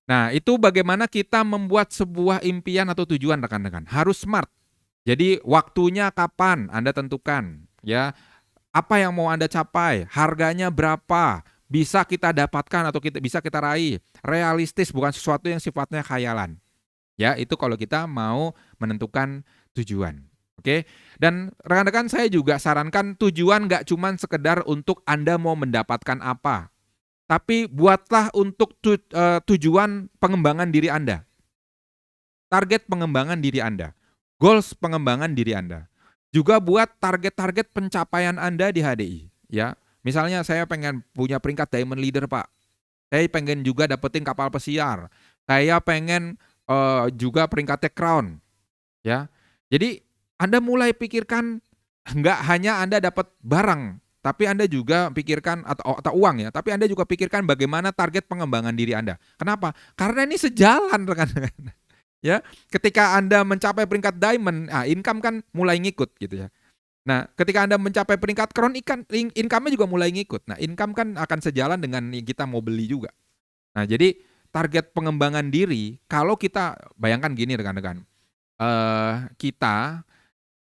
Nah, itu bagaimana kita membuat sebuah impian atau tujuan rekan-rekan. Harus smart. Jadi waktunya kapan Anda tentukan, ya. Apa yang mau Anda capai, harganya berapa, bisa kita dapatkan atau bisa kita raih. Realistis, bukan sesuatu yang sifatnya khayalan. Ya, itu kalau kita mau menentukan tujuan. Oke. Dan rekan-rekan saya juga sarankan tujuan nggak cuma sekedar untuk Anda mau mendapatkan apa. Tapi buatlah untuk tujuan pengembangan diri Anda. Target pengembangan diri Anda. Goals pengembangan diri Anda. Juga buat target-target pencapaian Anda di HDI. Ya, misalnya saya pengen punya peringkat Diamond Leader, Pak. Saya pengen juga dapetin kapal pesiar. Saya pengen juga peringkatnya Crown. Ya, jadi Anda mulai pikirkan nggak hanya Anda dapat barang, tapi Anda juga pikirkan atau uang ya, tapi Anda juga pikirkan bagaimana target pengembangan diri Anda. Kenapa? Karena ini sejalan rekan-rekan. Ya, ketika Anda mencapai peringkat Diamond, income kan mulai ngikut gitu ya. Nah, ketika Anda mencapai peringkat Crown, income-nya juga mulai ngikut. Nah, income kan akan sejalan dengan kita mau beli juga. Nah, jadi target pengembangan diri, kalau kita bayangkan gini rekan-rekan, kita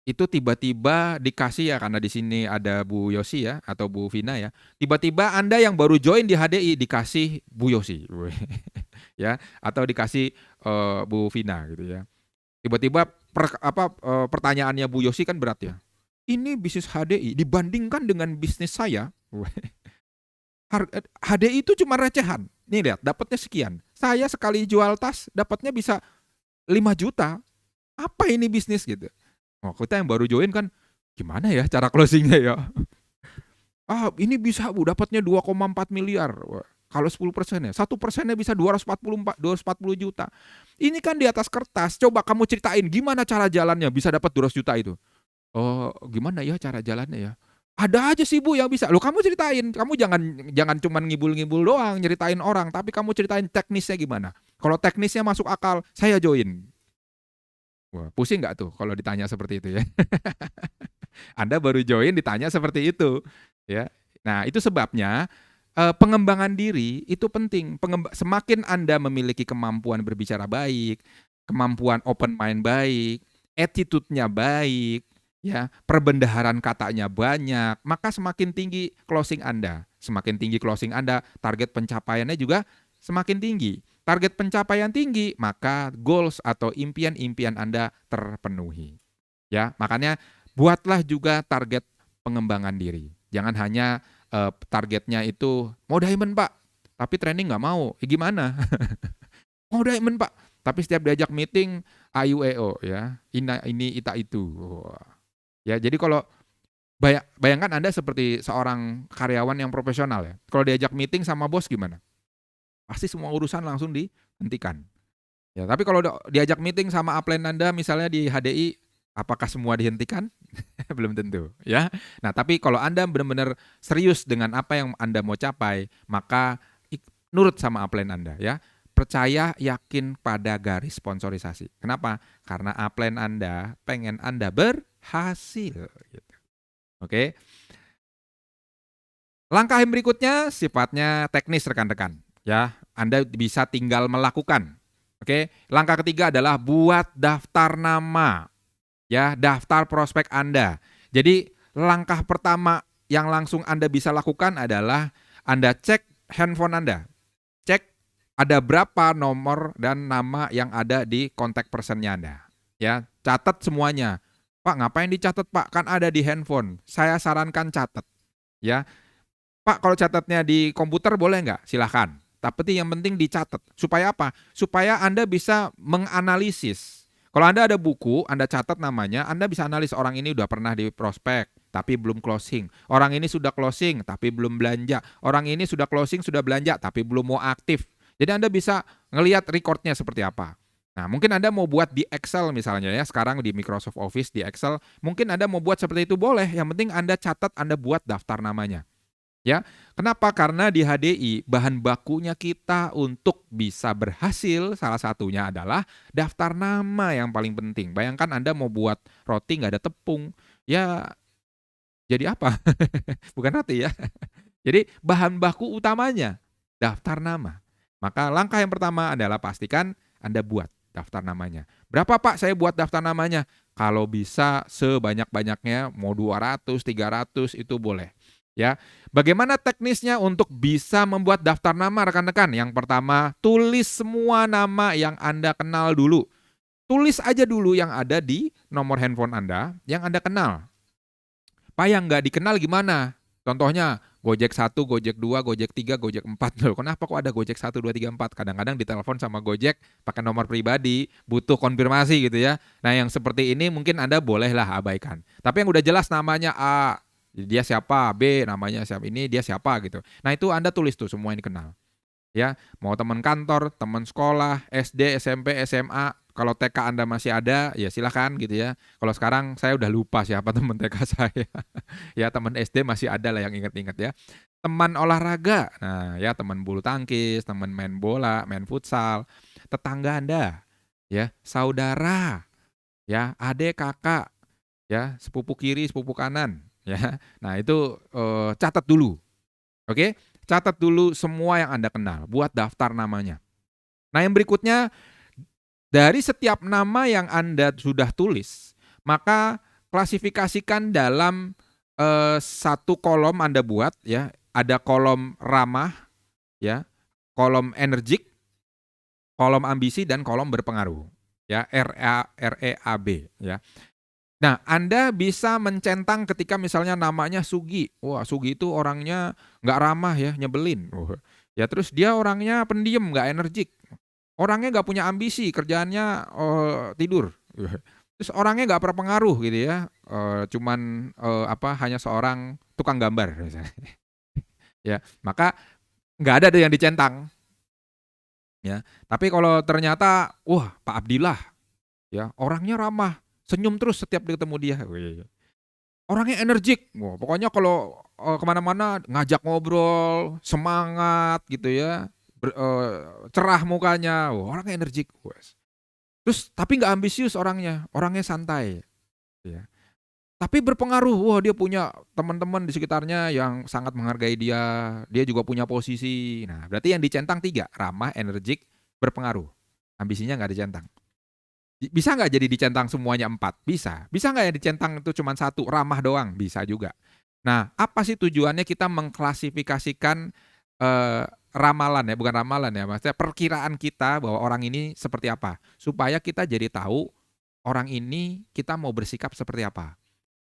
itu tiba-tiba dikasih ya, karena di sini ada Bu Yosi ya atau Bu Vina ya, tiba-tiba Anda yang baru join di HDI dikasih Bu Yosi, ya, atau dikasih Bu Vina gitu ya. Tiba-tiba pertanyaannya Bu Yosi kan berat ya. Ini bisnis HDI dibandingkan dengan bisnis saya, HDI itu cuma recehan. Nih lihat, dapatnya sekian. Saya sekali jual tas dapatnya bisa 5 juta. Apa ini bisnis gitu? Oh, kita yang baru join kan gimana ya cara closingnya ya? Ini bisa Bu, dapatnya 2,4 miliar. Wah, kalau 10%-nya, 1%-nya bisa 240 juta. Ini kan di atas kertas. Coba kamu ceritain gimana cara jalannya bisa dapat 200 juta itu. Oh, gimana ya cara jalannya ya? Ada aja sih Bu yang bisa. Loh, kamu ceritain. Kamu jangan cuman ngibul-ngibul doang nyeritain orang, tapi kamu ceritain teknisnya gimana. Kalau teknisnya masuk akal, saya join. Wah, pusing nggak tuh kalau ditanya seperti itu ya? Anda baru join ditanya seperti itu, ya. Nah, itu sebabnya pengembangan diri itu penting. Semakin Anda memiliki kemampuan berbicara baik, kemampuan open mind baik, attitude-nya baik, ya, perbendaharaan katanya banyak, maka semakin tinggi closing Anda. Semakin tinggi closing Anda, target pencapaiannya juga semakin tinggi. Target pencapaian tinggi, maka goals atau impian-impian Anda terpenuhi. Ya, makanya buatlah juga target pengembangan diri. Jangan hanya targetnya itu mau diamond Pak, tapi training nggak mau. Gimana? Oh diamond Pak, tapi setiap diajak meeting AYUEO ya, ini ita itu. Wah. Ya jadi kalau bayangkan Anda seperti seorang karyawan yang profesional ya, kalau diajak meeting sama bos gimana? Pasti semua urusan langsung dihentikan. Ya, tapi kalau diajak meeting sama upline Anda misalnya di HDI, apakah semua dihentikan? Belum tentu, ya. Nah, tapi kalau Anda benar-benar serius dengan apa yang Anda mau capai, maka nurut sama upline Anda, ya. Percaya, yakin pada garis sponsorisasi. Kenapa? Karena upline Anda pengen Anda berhasil. Gitu. Oke. Langkah yang berikutnya sifatnya teknis rekan-rekan. Ya, Anda bisa tinggal melakukan. Oke. Langkah ketiga adalah buat daftar nama. Ya, daftar prospek Anda. Jadi langkah pertama yang langsung Anda bisa lakukan adalah Anda cek handphone Anda. Cek ada berapa nomor dan nama yang ada di kontak personnya Anda. Ya, catat semuanya. Pak, ngapain dicatat Pak? Kan ada di handphone. Saya sarankan catat. Ya, Pak, kalau catatnya di komputer boleh nggak? Silahkan. Tapi yang penting dicatat. Supaya apa? Supaya Anda bisa menganalisis. Kalau Anda ada buku, Anda catat namanya, Anda bisa analis orang ini udah pernah di prospek, tapi belum closing. Orang ini sudah closing, tapi belum belanja. Orang ini sudah closing, sudah belanja, tapi belum mau aktif. Jadi Anda bisa ngelihat recordnya seperti apa. Nah, mungkin Anda mau buat di Excel misalnya ya, sekarang di Microsoft Office, di Excel, mungkin Anda mau buat seperti itu boleh. Yang penting Anda catat, Anda buat daftar namanya. Ya, kenapa? Karena di HDI bahan bakunya kita untuk bisa berhasil salah satunya adalah daftar nama yang paling penting. Bayangkan Anda mau buat roti nggak ada tepung, ya jadi apa? Bukan roti ya. Jadi bahan baku utamanya daftar nama. Maka langkah yang pertama adalah pastikan Anda buat daftar namanya. Berapa Pak saya buat daftar namanya? Kalau bisa sebanyak-banyaknya, mau 200, 300 itu boleh. Ya, bagaimana teknisnya untuk bisa membuat daftar nama rekan-rekan? Yang pertama, tulis semua nama yang Anda kenal dulu. Tulis aja dulu yang ada di nomor handphone Anda yang Anda kenal. Pak yang nggak dikenal gimana? Contohnya, Gojek 1, Gojek 2, Gojek 3, Gojek 4. Loh, kenapa kok ada Gojek 1, 2, 3, 4? Kadang-kadang ditelepon sama Gojek pakai nomor pribadi, butuh konfirmasi gitu ya. Nah, yang seperti ini mungkin Anda bolehlah abaikan. Tapi yang udah jelas namanya A, dia siapa, B namanya siapa, ini dia siapa gitu. Nah itu Anda tulis tuh semua yang dikenal. Ya, mau teman kantor, teman sekolah, SD, SMP, SMA, kalau TK Anda masih ada, ya silakan gitu ya. Kalau sekarang saya udah lupa siapa teman TK saya. Ya teman SD masih ada lah yang ingat-ingat ya. Teman olahraga, nah ya teman bulu tangkis, teman main bola, main futsal, tetangga Anda, ya saudara, ya adik kakak, ya sepupu kiri, sepupu kanan. Ya, nah itu catat dulu, oke? Catat dulu semua yang Anda kenal, buat daftar namanya. Nah yang berikutnya, dari setiap nama yang Anda sudah tulis, maka klasifikasikan dalam satu kolom Anda buat, ya, ada kolom ramah, ya, kolom energik, kolom ambisi dan kolom berpengaruh, ya, REAB, ya. Nah, Anda bisa mencentang ketika misalnya namanya Sugi. Wah, Sugi itu orangnya nggak ramah ya, nyebelin. Ya terus dia orangnya pendiam, nggak energik. Orangnya nggak punya ambisi, kerjaannya tidur. Terus orangnya nggak berpengaruh gitu ya, cuman hanya seorang tukang gambar misalnya. Ya, maka nggak ada yang dicentang. Ya, tapi kalau ternyata, wah Pak Abdillah, ya orangnya ramah, senyum terus setiap ketemu dia. Orangnya energik, wah, pokoknya kalau kemana-mana ngajak ngobrol, semangat gitu ya, cerah mukanya, wah, orangnya energik. Terus tapi nggak ambisius orangnya santai. Ya. Tapi berpengaruh, wah dia punya teman-teman di sekitarnya yang sangat menghargai dia juga punya posisi. Nah berarti yang dicentang 3, ramah, energik, berpengaruh. Ambisinya nggak dicentang. Bisa nggak jadi dicentang semuanya 4? Bisa. Bisa nggak ya dicentang itu cuma 1, ramah doang? Bisa juga. Nah, apa sih tujuannya kita mengklasifikasikan ramalan ya, bukan ramalan ya, maksudnya perkiraan kita bahwa orang ini seperti apa. Supaya kita jadi tahu orang ini kita mau bersikap seperti apa.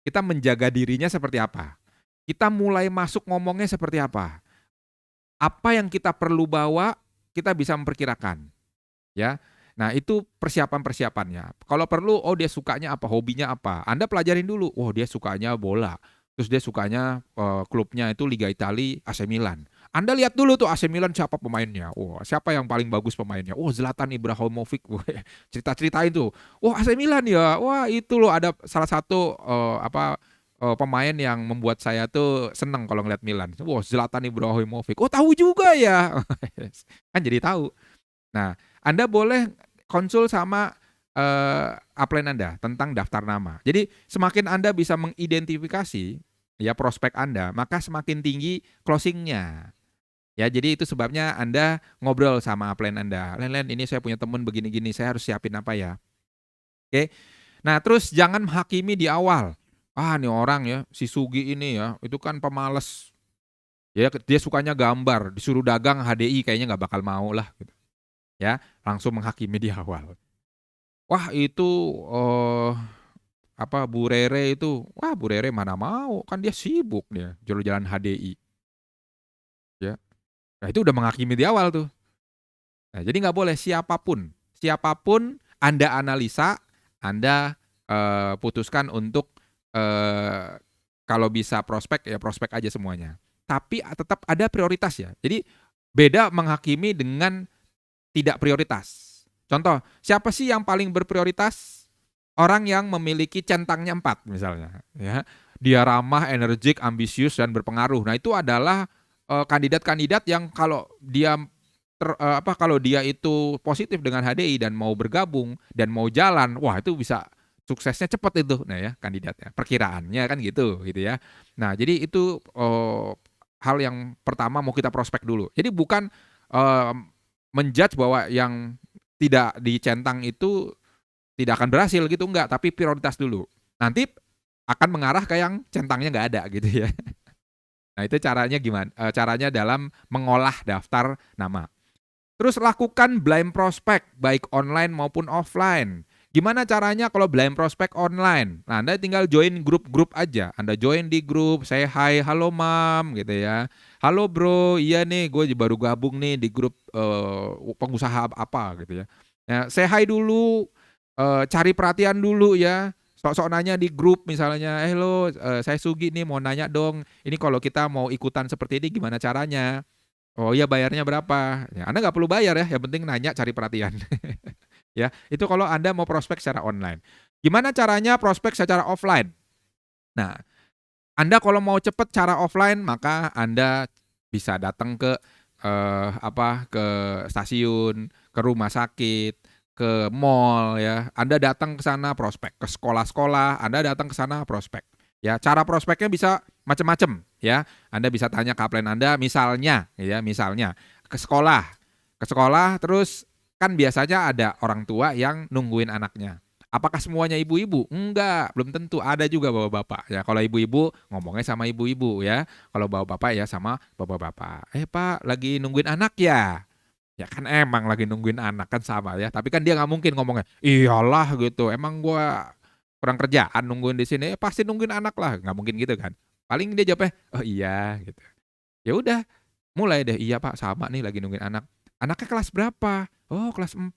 Kita menjaga dirinya seperti apa. Kita mulai masuk ngomongnya seperti apa. Apa yang kita perlu bawa, kita bisa memperkirakan. ya. Nah, itu persiapan-persiapannya. Kalau perlu, oh dia sukanya apa, hobinya apa. Anda pelajarin dulu. Oh, dia sukanya bola. Terus dia sukanya klubnya itu Liga Italia AC Milan. Anda lihat dulu tuh AC Milan siapa pemainnya. Wah, siapa yang paling bagus pemainnya? Oh, Zlatan Ibrahimovic. Wah, cerita-ceritain tuh. Wah, AC Milan ya. Wah, itu loh ada salah satu pemain yang membuat saya tuh seneng kalau ngeliat Milan. Wah, Zlatan Ibrahimovic. Oh, tahu juga ya. Kan jadi tahu. Nah, Anda boleh konsul sama upline Anda tentang daftar nama. Jadi semakin Anda bisa mengidentifikasi ya prospek Anda, maka semakin tinggi closingnya. Ya, jadi itu sebabnya Anda ngobrol sama upline Anda. Len, ini saya punya teman begini-gini, saya harus siapin apa ya? Oke. Nah, terus jangan menghakimi di awal. Ah, nih orang ya, si Sugi ini ya, itu kan pemalas. Ya, dia sukanya gambar, disuruh dagang HDI kayaknya nggak bakal mau lah. Gitu. Ya, langsung menghakimi di awal. Wah itu Bu Rere itu, wah Bu Rere mana mau, kan dia sibuk dia jalan-jalan HDI, ya. Nah itu udah menghakimi di awal tuh. Nah jadi nggak boleh siapapun Anda analisa, Anda putuskan untuk kalau bisa prospek ya prospek aja semuanya. Tapi tetap ada prioritas ya. Jadi beda menghakimi dengan tidak prioritas. Contoh, siapa sih yang paling berprioritas? Orang yang memiliki centangnya 4 misalnya. Ya. Dia ramah, energik, ambisius, dan berpengaruh. Nah itu adalah kandidat-kandidat yang kalau dia kalau dia itu positif dengan HDI dan mau bergabung dan mau jalan, wah itu bisa suksesnya cepat itu, nah ya kandidatnya, perkiraannya kan gitu ya. Nah jadi itu hal yang pertama mau kita prospek dulu. Jadi bukan menjudge bahwa yang tidak dicentang itu tidak akan berhasil gitu, enggak, tapi prioritas dulu. Nanti akan mengarah ke yang centangnya nggak ada gitu ya. Nah itu caranya gimana? Caranya dalam mengolah daftar nama. Terus lakukan blind prospect baik online maupun offline. Gimana caranya kalau blind prospect online? Nah, Anda tinggal join grup-grup aja. Anda join di grup, say hi, halo mam gitu ya. Halo bro, iya nih gue baru gabung nih di grup pengusaha apa gitu ya. Nah, say hi dulu, cari perhatian dulu ya. Sok-sok nanya di grup misalnya, hello saya Sugi nih mau nanya dong, ini kalau kita mau ikutan seperti ini gimana caranya? Oh iya bayarnya berapa? Ya, Anda nggak perlu bayar ya, yang penting nanya cari perhatian. Ya, itu kalau Anda mau prospek secara online. Gimana caranya prospek secara offline? Nah, Anda kalau mau cepat cara offline, maka Anda bisa datang ke ke stasiun, ke rumah sakit, ke mall ya. Anda datang ke sana prospek, ke sekolah-sekolah, Anda datang ke sana prospek. Ya, cara prospeknya bisa macam-macam ya. Anda bisa tanya ke upline Anda misalnya ke sekolah. Ke sekolah terus kan biasanya ada orang tua yang nungguin anaknya. Apakah semuanya ibu-ibu? Enggak, belum tentu. Ada juga bapak-bapak. Ya, kalau ibu-ibu ngomongnya sama ibu-ibu ya. Kalau bapak-bapak ya sama bapak-bapak. Pak, lagi nungguin anak ya? Ya kan emang lagi nungguin anak kan sama ya. Tapi kan dia nggak mungkin ngomongnya, iyalah gitu. Emang gua kurang kerjaan nungguin di sini. Pasti nungguin anak lah. Nggak mungkin gitu kan. Paling dia jawabnya, oh iya gitu. Ya udah, mulai deh. Iya Pak, sama nih lagi nungguin anak. Anaknya kelas berapa? Oh, kelas 4.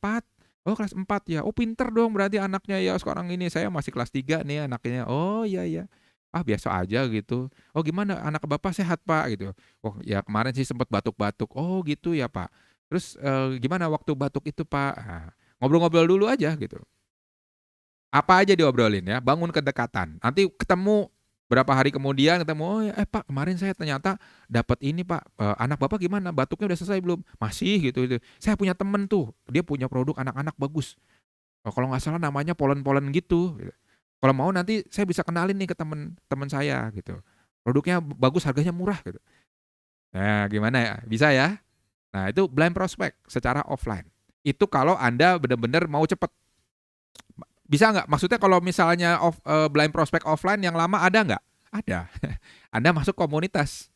Oh, kelas 4 ya. Oh, pinter dong berarti anaknya ya. Sekarang ini saya masih kelas 3 nih anaknya. Oh, iya iya. Ah, biasa aja gitu. Oh, gimana anak Bapak sehat, Pak gitu. Oh, ya kemarin sih sempat batuk-batuk. Oh, gitu ya, Pak. Terus gimana waktu batuk itu, Pak? Nah, ngobrol-ngobrol dulu aja gitu. Apa aja diobrolin ya, bangun kedekatan. Nanti ketemu berapa hari kemudian ketemu, oh ya, Pak kemarin saya ternyata dapat ini Pak, anak Bapak gimana? Batuknya udah selesai belum? Masih gitu. Saya punya temen tuh, dia punya produk anak-anak bagus. Kalau nggak salah namanya polen-polen gitu. Kalau mau nanti saya bisa kenalin nih ke temen saya gitu. Produknya bagus, harganya murah gitu. Nah, gimana ya? Bisa ya? Nah, itu blind prospect secara offline. Itu kalau Anda benar-benar mau cepet. Bisa nggak? Maksudnya kalau misalnya blind prospect offline yang lama ada nggak? Ada. Anda masuk komunitas.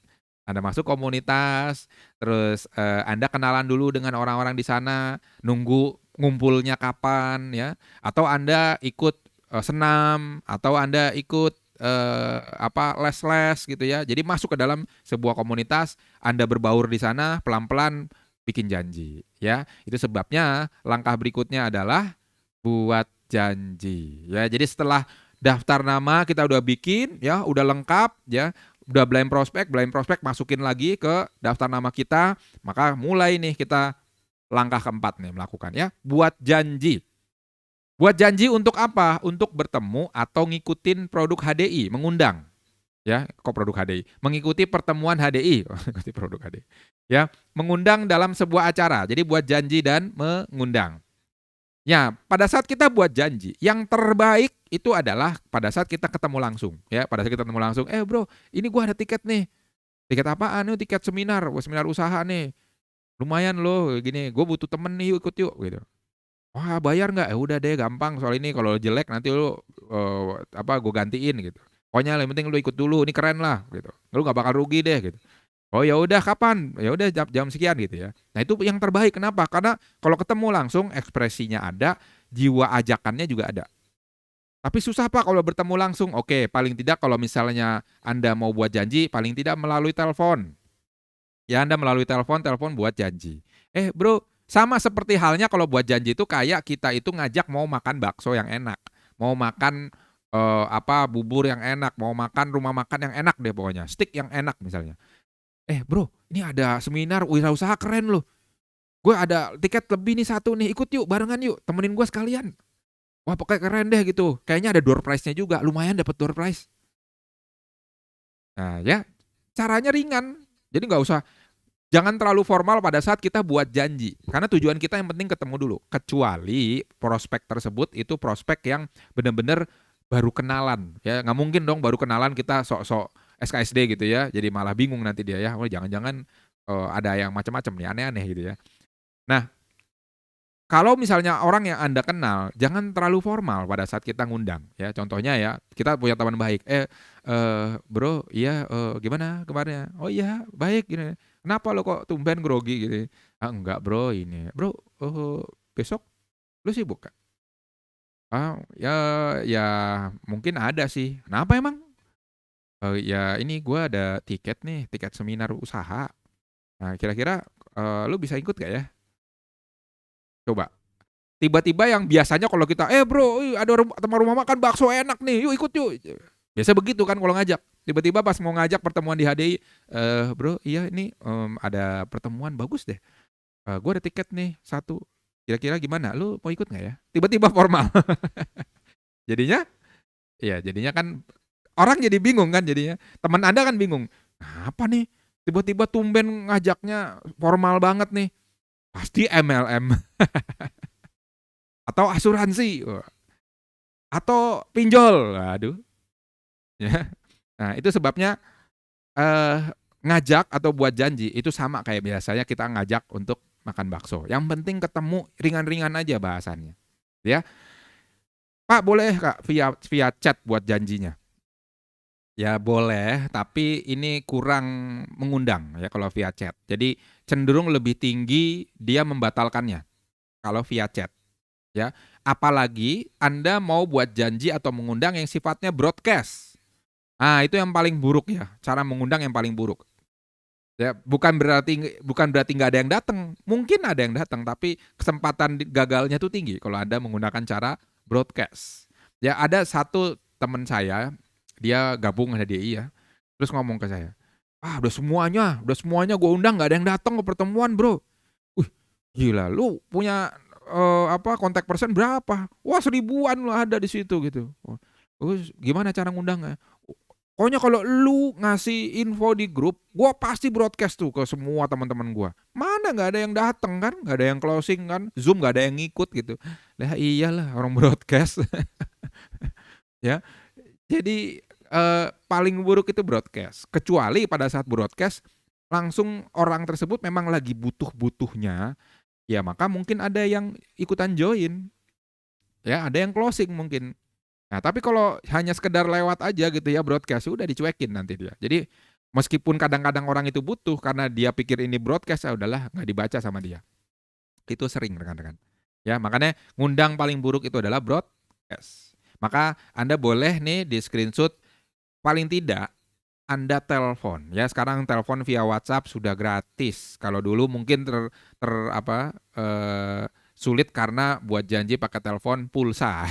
Anda masuk komunitas, terus Anda kenalan dulu dengan orang-orang di sana, nunggu ngumpulnya kapan ya, atau Anda ikut senam, atau Anda ikut les-les gitu ya. Jadi masuk ke dalam sebuah komunitas, Anda berbaur di sana, pelan-pelan bikin janji ya. Itu sebabnya langkah berikutnya adalah buat janji ya. Jadi setelah daftar nama kita udah bikin ya, udah lengkap ya, udah blind prospect masukin lagi ke daftar nama kita, maka mulai nih kita langkah keempat nih melakukan ya, buat janji. Buat janji untuk apa? Untuk bertemu atau ngikutin produk HDI, mengundang. Ya, kok produk HDI? Mengikuti pertemuan HDI, mengikuti produk HDI. Ya, mengundang dalam sebuah acara. Jadi buat janji dan mengundang. Ya, pada saat kita buat janji, yang terbaik itu adalah pada saat kita ketemu langsung. Ya, pada saat kita ketemu langsung, bro, ini gua ada tiket nih. Tiket apaan? Nih tiket seminar usaha nih. Lumayan loh, gini, gue butuh temen nih, ikut yuk, gitu. Wah, bayar nggak? Udah deh, gampang. Soal ini kalau jelek nanti lu gue gantiin gitu. Pokoknya yang penting lu ikut dulu, ini keren lah gitu. Lu nggak bakal rugi deh gitu. Oh ya udah, kapan? Ya udah jam sekian gitu ya. Nah itu yang terbaik. Kenapa? Karena kalau ketemu langsung ekspresinya ada, jiwa ajakannya juga ada. Tapi susah Pak kalau bertemu langsung. Oke, paling tidak kalau misalnya Anda mau buat janji, paling tidak melalui telepon. Ya Anda melalui telepon buat janji. Bro, sama seperti halnya kalau buat janji itu kayak kita itu ngajak mau makan bakso yang enak, mau makan bubur yang enak, mau makan rumah makan yang enak deh pokoknya, steak yang enak misalnya. Bro, ini ada seminar wirausaha keren loh. Gue ada tiket lebih nih satu nih, ikut yuk barengan yuk, temenin gue sekalian. Wah pokoknya keren deh gitu. Kayaknya ada door prize-nya juga, lumayan dapat door prize. Nah ya, caranya ringan. Jadi nggak usah, jangan terlalu formal pada saat kita buat janji. Karena tujuan kita yang penting ketemu dulu. Kecuali prospek tersebut itu prospek yang benar-benar baru kenalan. Ya nggak mungkin dong baru kenalan kita sok-sok SKSD gitu ya. Jadi malah bingung nanti dia ya. Oh jangan-jangan ada yang macam-macam nih, aneh-aneh gitu ya. Nah, kalau misalnya orang yang Anda kenal, jangan terlalu formal pada saat kita ngundang. Ya, contohnya ya, kita punya teman baik. Bro, iya, gimana kabarnya? Oh iya, baik. Gini. Kenapa lo kok tumben grogi gitu? Enggak bro, ini. Bro, besok lo sibuk kan? Ya, ya mungkin ada sih. Kenapa emang? Ya ini gue ada tiket nih, tiket seminar usaha. Nah, kira-kira lo bisa ikut gak ya? Coba. Tiba-tiba yang biasanya kalau kita, bro, ada teman rumah makan bakso enak nih, yuk ikut yuk. Biasa begitu kan kalau ngajak. Tiba-tiba pas mau ngajak pertemuan di HDI, bro, iya ini ada pertemuan bagus deh. Gue ada tiket nih satu. Kira-kira gimana? Lu mau ikut nggak ya? Tiba-tiba formal. jadinya kan orang jadi bingung kan jadinya. Teman Anda kan bingung. Apa nih? Tiba-tiba tumben ngajaknya formal banget nih. Pasti MLM. Atau asuransi atau pinjol, aduh, ya. Nah itu sebabnya ngajak atau buat janji itu sama kayak biasanya kita ngajak untuk makan bakso. Yang penting ketemu ringan-ringan aja bahasannya, ya. Pak boleh Kak via chat buat janjinya? Ya boleh, tapi ini kurang mengundang ya kalau via chat. Jadi cenderung lebih tinggi dia membatalkannya kalau via chat. Ya, apalagi Anda mau buat janji atau mengundang yang sifatnya broadcast. Nah, itu yang paling buruk ya, cara mengundang yang paling buruk. Ya, bukan berarti nggak ada yang datang. Mungkin ada yang datang, tapi kesempatan gagalnya tuh tinggi kalau Anda menggunakan cara broadcast. Ya, ada satu teman saya, dia gabung dengan DI ya. Terus ngomong ke saya, udah semuanya gue undang, nggak ada yang datang ke pertemuan, bro. Gila, lu punya kontak person berapa? Wah 1000-an lo ada di situ gitu. Gimana cara ngundangnya? Pokoknya kalau lu ngasih info di grup, gua pasti broadcast tuh ke semua teman-teman gua. Mana nggak ada yang datang kan? Nggak ada yang closing kan? Zoom nggak ada yang ngikut gitu. Lah iyalah orang broadcast. Ya. Jadi paling buruk itu broadcast. Kecuali pada saat broadcast langsung orang tersebut memang lagi butuh-butuhnya. Ya maka mungkin ada yang ikutan join, ya ada yang closing mungkin. Nah tapi kalau hanya sekedar lewat aja gitu ya broadcast, udah dicuekin nanti dia. Jadi meskipun kadang-kadang orang itu butuh karena dia pikir ini broadcast, ya udahlah nggak dibaca sama dia. Itu sering rekan-rekan. Ya makanya ngundang paling buruk itu adalah broadcast. Maka Anda boleh nih di screenshot paling tidak Anda telepon ya. Sekarang telepon via WhatsApp sudah gratis. Kalau dulu mungkin sulit karena buat janji pakai telepon pulsa.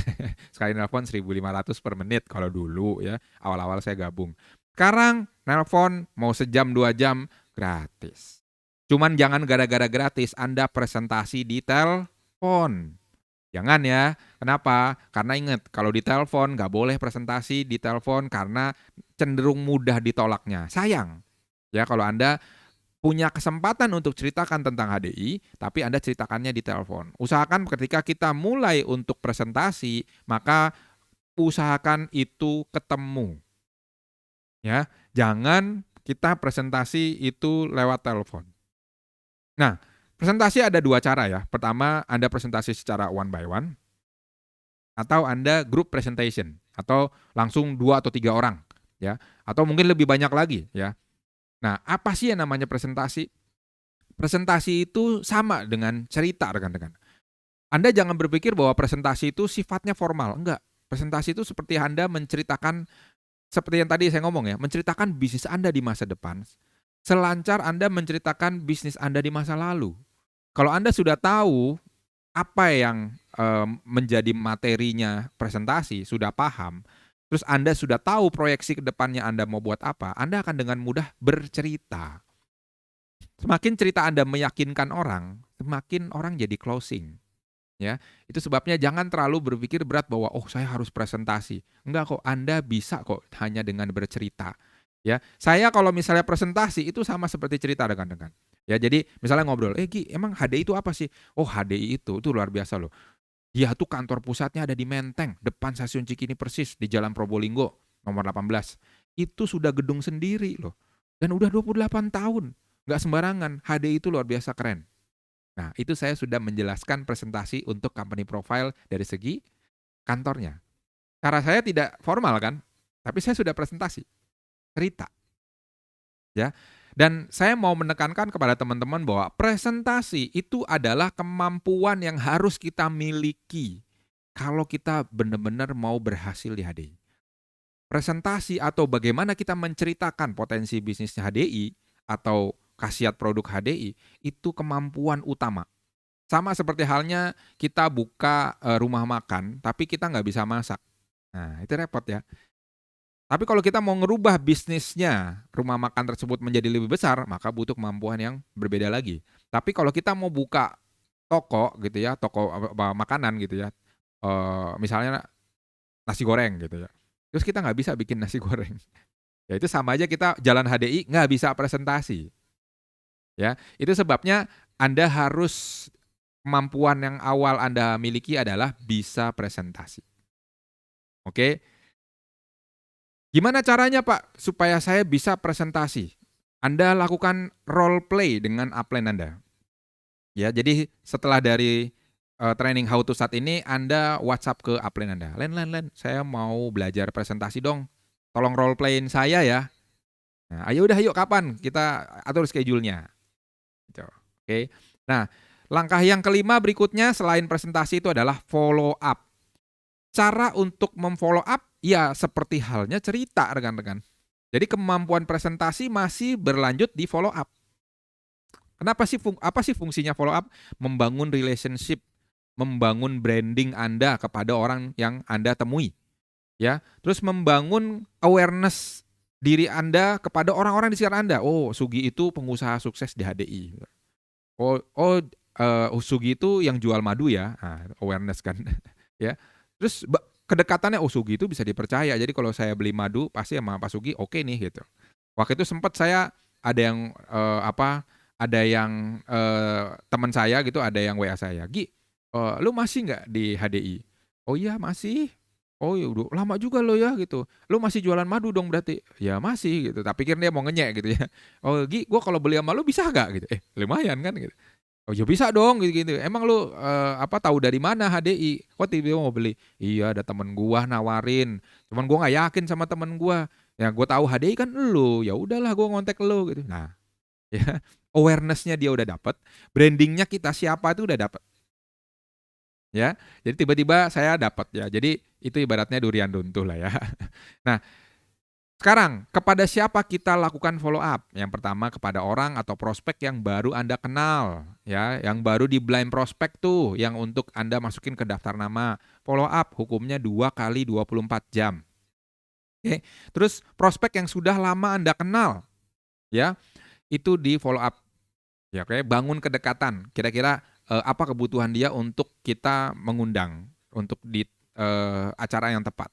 Sekali telepon 1.500 per menit kalau dulu ya. Awal-awal saya gabung. Sekarang telepon mau sejam 2 jam gratis. Cuman jangan gara-gara gratis Anda presentasi di telepon. Jangan ya. Kenapa? Karena ingat, kalau di telepon nggak boleh presentasi di telepon karena cenderung mudah ditolaknya. Sayang. Ya, kalau Anda punya kesempatan untuk ceritakan tentang HDI, tapi Anda ceritakannya di telepon. Usahakan ketika kita mulai untuk presentasi, maka usahakan itu ketemu. Ya, jangan kita presentasi itu lewat telepon. Nah, presentasi ada 2 cara ya. Pertama, Anda presentasi secara one by one, atau Anda group presentation, atau langsung 2 atau 3 orang, ya. Atau mungkin lebih banyak lagi, ya. Nah, apa sih yang namanya presentasi? Presentasi itu sama dengan cerita, rekan-rekan. Anda jangan berpikir bahwa presentasi itu sifatnya formal, enggak. Presentasi itu seperti Anda menceritakan, seperti yang tadi saya ngomong ya, menceritakan bisnis Anda di masa depan, selancar Anda menceritakan bisnis Anda di masa lalu. Kalau Anda sudah tahu apa yang menjadi materinya presentasi, sudah paham, terus Anda sudah tahu proyeksi ke depannya Anda mau buat apa, Anda akan dengan mudah bercerita. Semakin cerita Anda meyakinkan orang, semakin orang jadi closing. Ya, itu sebabnya jangan terlalu berpikir berat bahwa saya harus presentasi. Enggak kok, Anda bisa kok hanya dengan bercerita. Ya, saya kalau misalnya presentasi itu sama seperti cerita rekan-rekan. Ya, jadi misalnya ngobrol, Gi, emang HDI itu apa sih? Oh, HDI itu luar biasa loh. Dia tuh kantor pusatnya ada di Menteng, depan stasiun Cikini persis, di Jalan Probolinggo, nomor 18. Itu sudah gedung sendiri loh. Dan udah 28 tahun. Nggak sembarangan, HDI itu luar biasa keren. Nah, itu saya sudah menjelaskan presentasi untuk company profile dari segi kantornya. Cara saya tidak formal kan, tapi saya sudah presentasi, cerita. Ya. Dan saya mau menekankan kepada teman-teman bahwa presentasi itu adalah kemampuan yang harus kita miliki kalau kita benar-benar mau berhasil di HDI. Presentasi atau bagaimana kita menceritakan potensi bisnisnya HDI atau khasiat produk HDI itu kemampuan utama. Sama seperti halnya kita buka rumah makan, tapi kita nggak bisa masak. Nah, itu repot ya. Tapi kalau kita mau ngerubah bisnisnya rumah makan tersebut menjadi lebih besar, maka butuh kemampuan yang berbeda lagi. Tapi kalau kita mau buka toko gitu ya, toko makanan gitu ya, misalnya nasi goreng gitu ya. Terus kita nggak bisa bikin nasi goreng. Ya itu sama aja kita jalan HDI nggak bisa presentasi. Ya, itu sebabnya Anda harus kemampuan yang awal Anda miliki adalah bisa presentasi. Oke. Gimana caranya Pak supaya saya bisa presentasi? Anda lakukan role play dengan upline Anda. Ya, jadi setelah dari training how to start ini Anda WhatsApp ke upline Anda. Len, saya mau belajar presentasi dong. Tolong role playin saya ya. Nah, ayo kapan kita atur schedule-nya. Gitu. Oke. Nah, langkah yang kelima berikutnya selain presentasi itu adalah follow up. Cara untuk memfollow up ya seperti halnya cerita rekan-rekan. Jadi kemampuan presentasi masih berlanjut di follow up. Apa sih fungsinya follow up? Membangun relationship, membangun branding Anda kepada orang yang Anda temui. Ya, terus membangun awareness diri Anda kepada orang-orang di sekitar Anda. Oh, Sugi itu pengusaha sukses di HDI. Sugi itu yang jual madu ya. Nah, awareness kan. Ya. Terus kedekatannya Sugi itu bisa dipercaya. Jadi kalau saya beli madu pasti sama Pak Sugi oke nih gitu. Waktu itu sempat saya ada yang teman saya gitu, ada yang WA saya, Gi, lu masih nggak di HDI? Oh iya masih. Oh ya udah lama juga lo ya gitu. Lu masih jualan madu dong berarti? Ya masih gitu. Tak pikir dia mau ngenyek gitu ya. Oh Gi, gua kalau beli sama lu bisa nggak gitu? Lumayan kan gitu. Oh ya bisa dong gitu. Emang lu tahu dari mana HDI? Kok tiba-tiba mau beli? Iya ada temen gua nawarin. Cuman gua nggak yakin sama temen gua. Ya gua tahu HDI kan lu. Ya udahlah gua ngontek lu gitu. Nah, ya awareness-nya dia udah dapat, brandingnya kita siapa itu udah dapat. Ya, jadi tiba-tiba saya dapat ya. Jadi itu ibaratnya durian runtuh lah ya. Nah, Sekarang, kepada siapa kita lakukan follow up? Yang pertama kepada orang atau prospek yang baru Anda kenal, ya, yang baru di blind prospect tuh, yang untuk Anda masukin ke daftar nama. Follow up hukumnya 2 kali 24 jam. Oke. Terus prospek yang sudah lama Anda kenal, ya, itu di follow up. Ya, oke, bangun kedekatan. Kira-kira apa kebutuhan dia untuk kita mengundang untuk di acara yang tepat.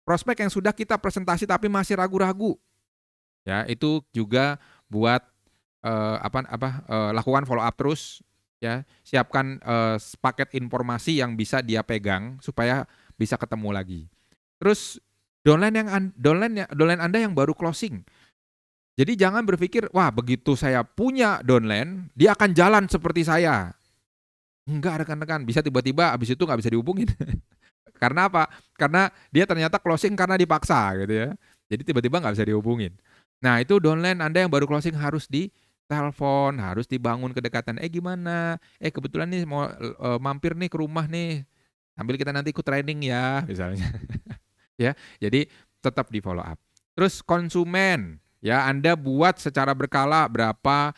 Prospek yang sudah kita presentasi tapi masih ragu-ragu, ya itu juga buat lakukan follow up terus, ya. Siapkan paket informasi yang bisa dia pegang supaya bisa ketemu lagi. Terus downline Anda yang baru closing. Jadi jangan berpikir, wah begitu saya punya downline, dia akan jalan seperti saya. Enggak, rekan-rekan, bisa tiba-tiba abis itu nggak bisa dihubungin. Karena apa? Karena dia ternyata closing karena dipaksa gitu ya. Jadi tiba-tiba nggak bisa dihubungin. Nah itu downline Anda yang baru closing harus ditelepon, harus dibangun kedekatan. Gimana? Kebetulan nih mau mampir nih ke rumah nih. Sambil kita nanti ikut training ya misalnya. Ya, jadi tetap di follow up. Terus konsumen, ya Anda buat secara berkala berapa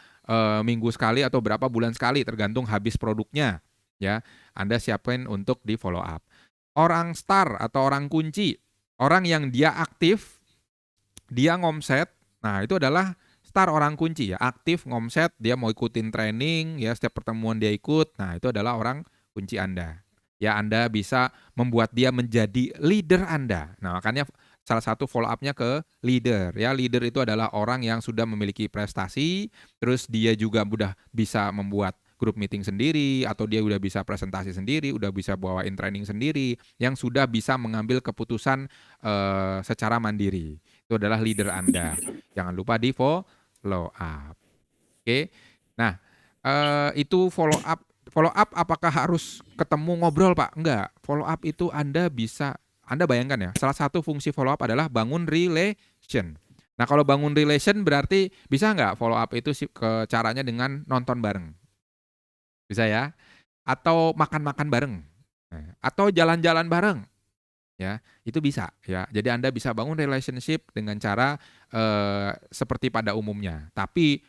minggu sekali atau berapa bulan sekali tergantung habis produknya. Ya, Anda siapin untuk di follow up. Orang star atau orang kunci, orang yang dia aktif, dia ngomset, nah itu adalah star orang kunci ya, aktif, ngomset, dia mau ikutin training, ya setiap pertemuan dia ikut, nah itu adalah orang kunci Anda. Ya Anda bisa membuat dia menjadi leader Anda. Nah makanya salah satu follow up-nya ke leader. Ya leader itu adalah orang yang sudah memiliki prestasi, terus dia juga mudah bisa membuat grup meeting sendiri, atau dia udah bisa presentasi sendiri, udah bisa bawain training sendiri, yang sudah bisa mengambil keputusan secara mandiri. Itu adalah leader Anda. Jangan lupa di follow up. Oke. Nah, itu follow up. Follow up apakah harus ketemu ngobrol, Pak? Enggak. Follow up itu Anda bayangkan ya, salah satu fungsi follow up adalah bangun relation. Nah, kalau bangun relation berarti bisa nggak follow up itu caranya dengan nonton bareng? Bisa ya? Atau makan-makan bareng, atau jalan-jalan bareng, ya itu bisa ya. Jadi Anda bisa bangun relationship dengan cara seperti pada umumnya. Tapi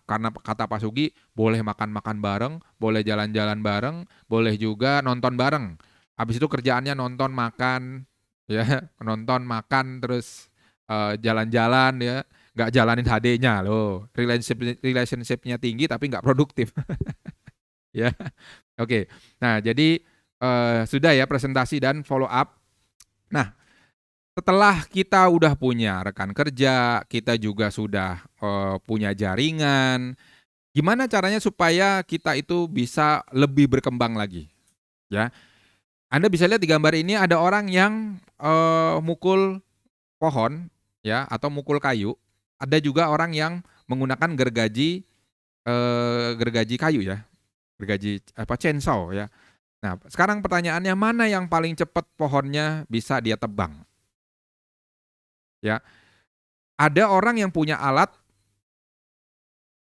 karena kata Pak Sugi boleh makan-makan bareng, boleh jalan-jalan bareng, boleh juga nonton bareng. Habis itu kerjaannya nonton makan, ya nonton makan terus jalan-jalan ya, nggak jalanin HD-nya loh. Relationship-nya tinggi tapi nggak produktif. Ya, oke. Nah, jadi sudah ya presentasi dan follow up. Nah, setelah kita udah punya rekan kerja, kita juga sudah punya jaringan, gimana caranya supaya kita itu bisa lebih berkembang lagi? Ya, Anda bisa lihat di gambar ini ada orang yang mukul pohon, ya, atau mukul kayu. Ada juga orang yang menggunakan gergaji kayu ya. Gergaji chainsaw ya. Nah, sekarang pertanyaannya mana yang paling cepat pohonnya bisa dia tebang? Ya. Ada orang yang punya alat,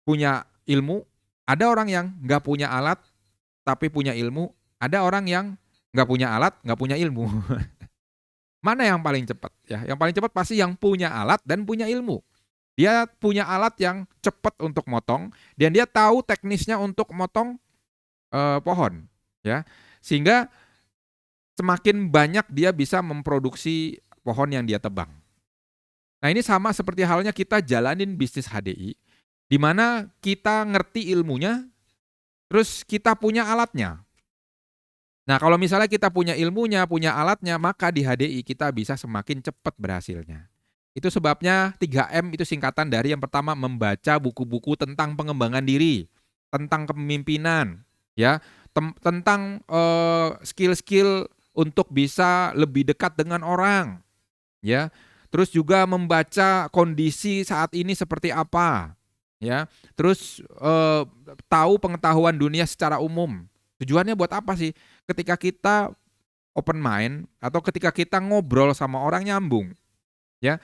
punya ilmu, ada orang yang nggak punya alat tapi punya ilmu, ada orang yang nggak punya alat, nggak punya ilmu. Mana yang paling cepat? Ya, yang paling cepat pasti yang punya alat dan punya ilmu. Dia punya alat yang cepat untuk motong dan dia tahu teknisnya untuk motong pohon, ya. Sehingga semakin banyak dia bisa memproduksi pohon yang dia tebang. Nah ini sama seperti halnya kita jalanin bisnis HDI, di mana kita ngerti ilmunya, terus kita punya alatnya. Nah kalau misalnya kita punya ilmunya, punya alatnya, maka di HDI kita bisa semakin cepat berhasilnya. Itu sebabnya 3M itu singkatan dari yang pertama membaca buku-buku tentang pengembangan diri, tentang kepemimpinan, ya, tentang skill-skill untuk bisa lebih dekat dengan orang, ya. Terus juga membaca kondisi saat ini seperti apa, ya. Terus tahu pengetahuan dunia secara umum. Tujuannya buat apa sih? Ketika kita open mind atau ketika kita ngobrol sama orang nyambung, ya.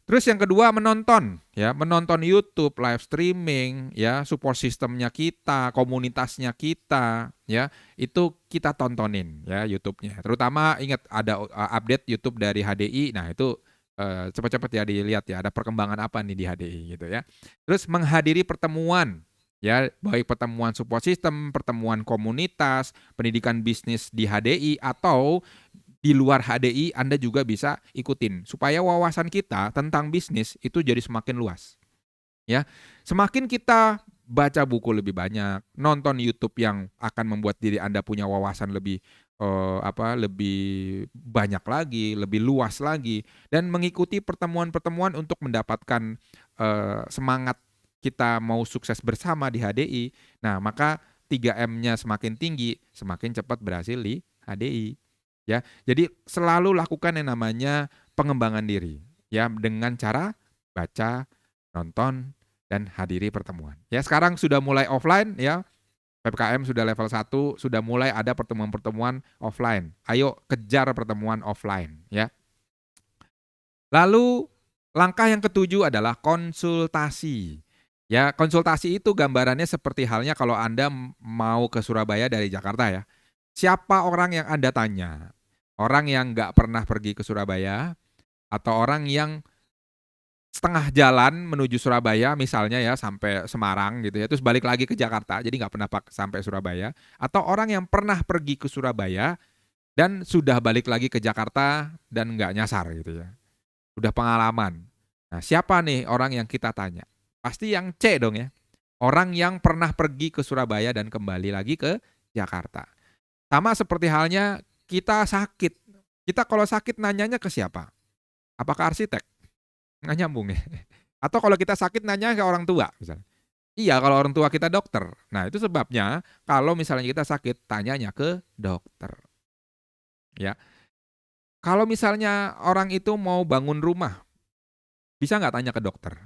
Terus yang kedua menonton, ya, menonton YouTube, live streaming, ya, support sistemnya kita, komunitasnya kita, ya, itu kita tontonin, ya, YouTube-nya. Terutama ingat ada update YouTube dari HDI, nah itu Cepet-cepet ya dilihat ya, ada perkembangan apa nih di HDI gitu ya. Terus menghadiri pertemuan, ya baik pertemuan support system, pertemuan komunitas, pendidikan bisnis di HDI atau di luar HDI Anda juga bisa ikutin supaya wawasan kita tentang bisnis itu jadi semakin luas. Ya, semakin kita baca buku lebih banyak, nonton YouTube yang akan membuat diri Anda punya wawasan lebih lebih banyak lagi, lebih luas lagi, dan mengikuti pertemuan-pertemuan untuk mendapatkan semangat kita mau sukses bersama di HDI. Nah, maka 3M-nya semakin tinggi, semakin cepat berhasil di HDI. Ya, jadi selalu lakukan yang namanya pengembangan diri, ya dengan cara baca, nonton, dan hadiri pertemuan. Ya, sekarang sudah mulai offline ya. PPKM sudah level 1, sudah mulai ada pertemuan-pertemuan offline. Ayo kejar pertemuan offline ya. Lalu langkah yang ketujuh adalah konsultasi. Ya, konsultasi itu gambarannya seperti halnya kalau Anda mau ke Surabaya dari Jakarta ya. Siapa orang yang Anda tanya? Orang yang nggak pernah pergi ke Surabaya atau orang yang setengah jalan menuju Surabaya misalnya ya sampai Semarang gitu ya, terus balik lagi ke Jakarta, jadi nggak pernah sampai Surabaya, atau orang yang pernah pergi ke Surabaya dan sudah balik lagi ke Jakarta dan nggak nyasar gitu ya, udah pengalaman. Nah, siapa nih orang yang kita tanya? Pasti yang C dong ya, orang yang pernah pergi ke Surabaya dan kembali lagi ke Jakarta. Sama seperti halnya kita sakit. Kita kalau sakit nanyanya ke siapa? Apakah arsitek? Nggak nyambung ya. Atau kalau kita sakit nanya ke orang tua misalnya. Iya, kalau orang tua kita dokter. Nah, itu sebabnya kalau misalnya kita sakit tanyanya ke dokter. Ya. Kalau misalnya orang itu mau bangun rumah, bisa nggak tanya ke dokter?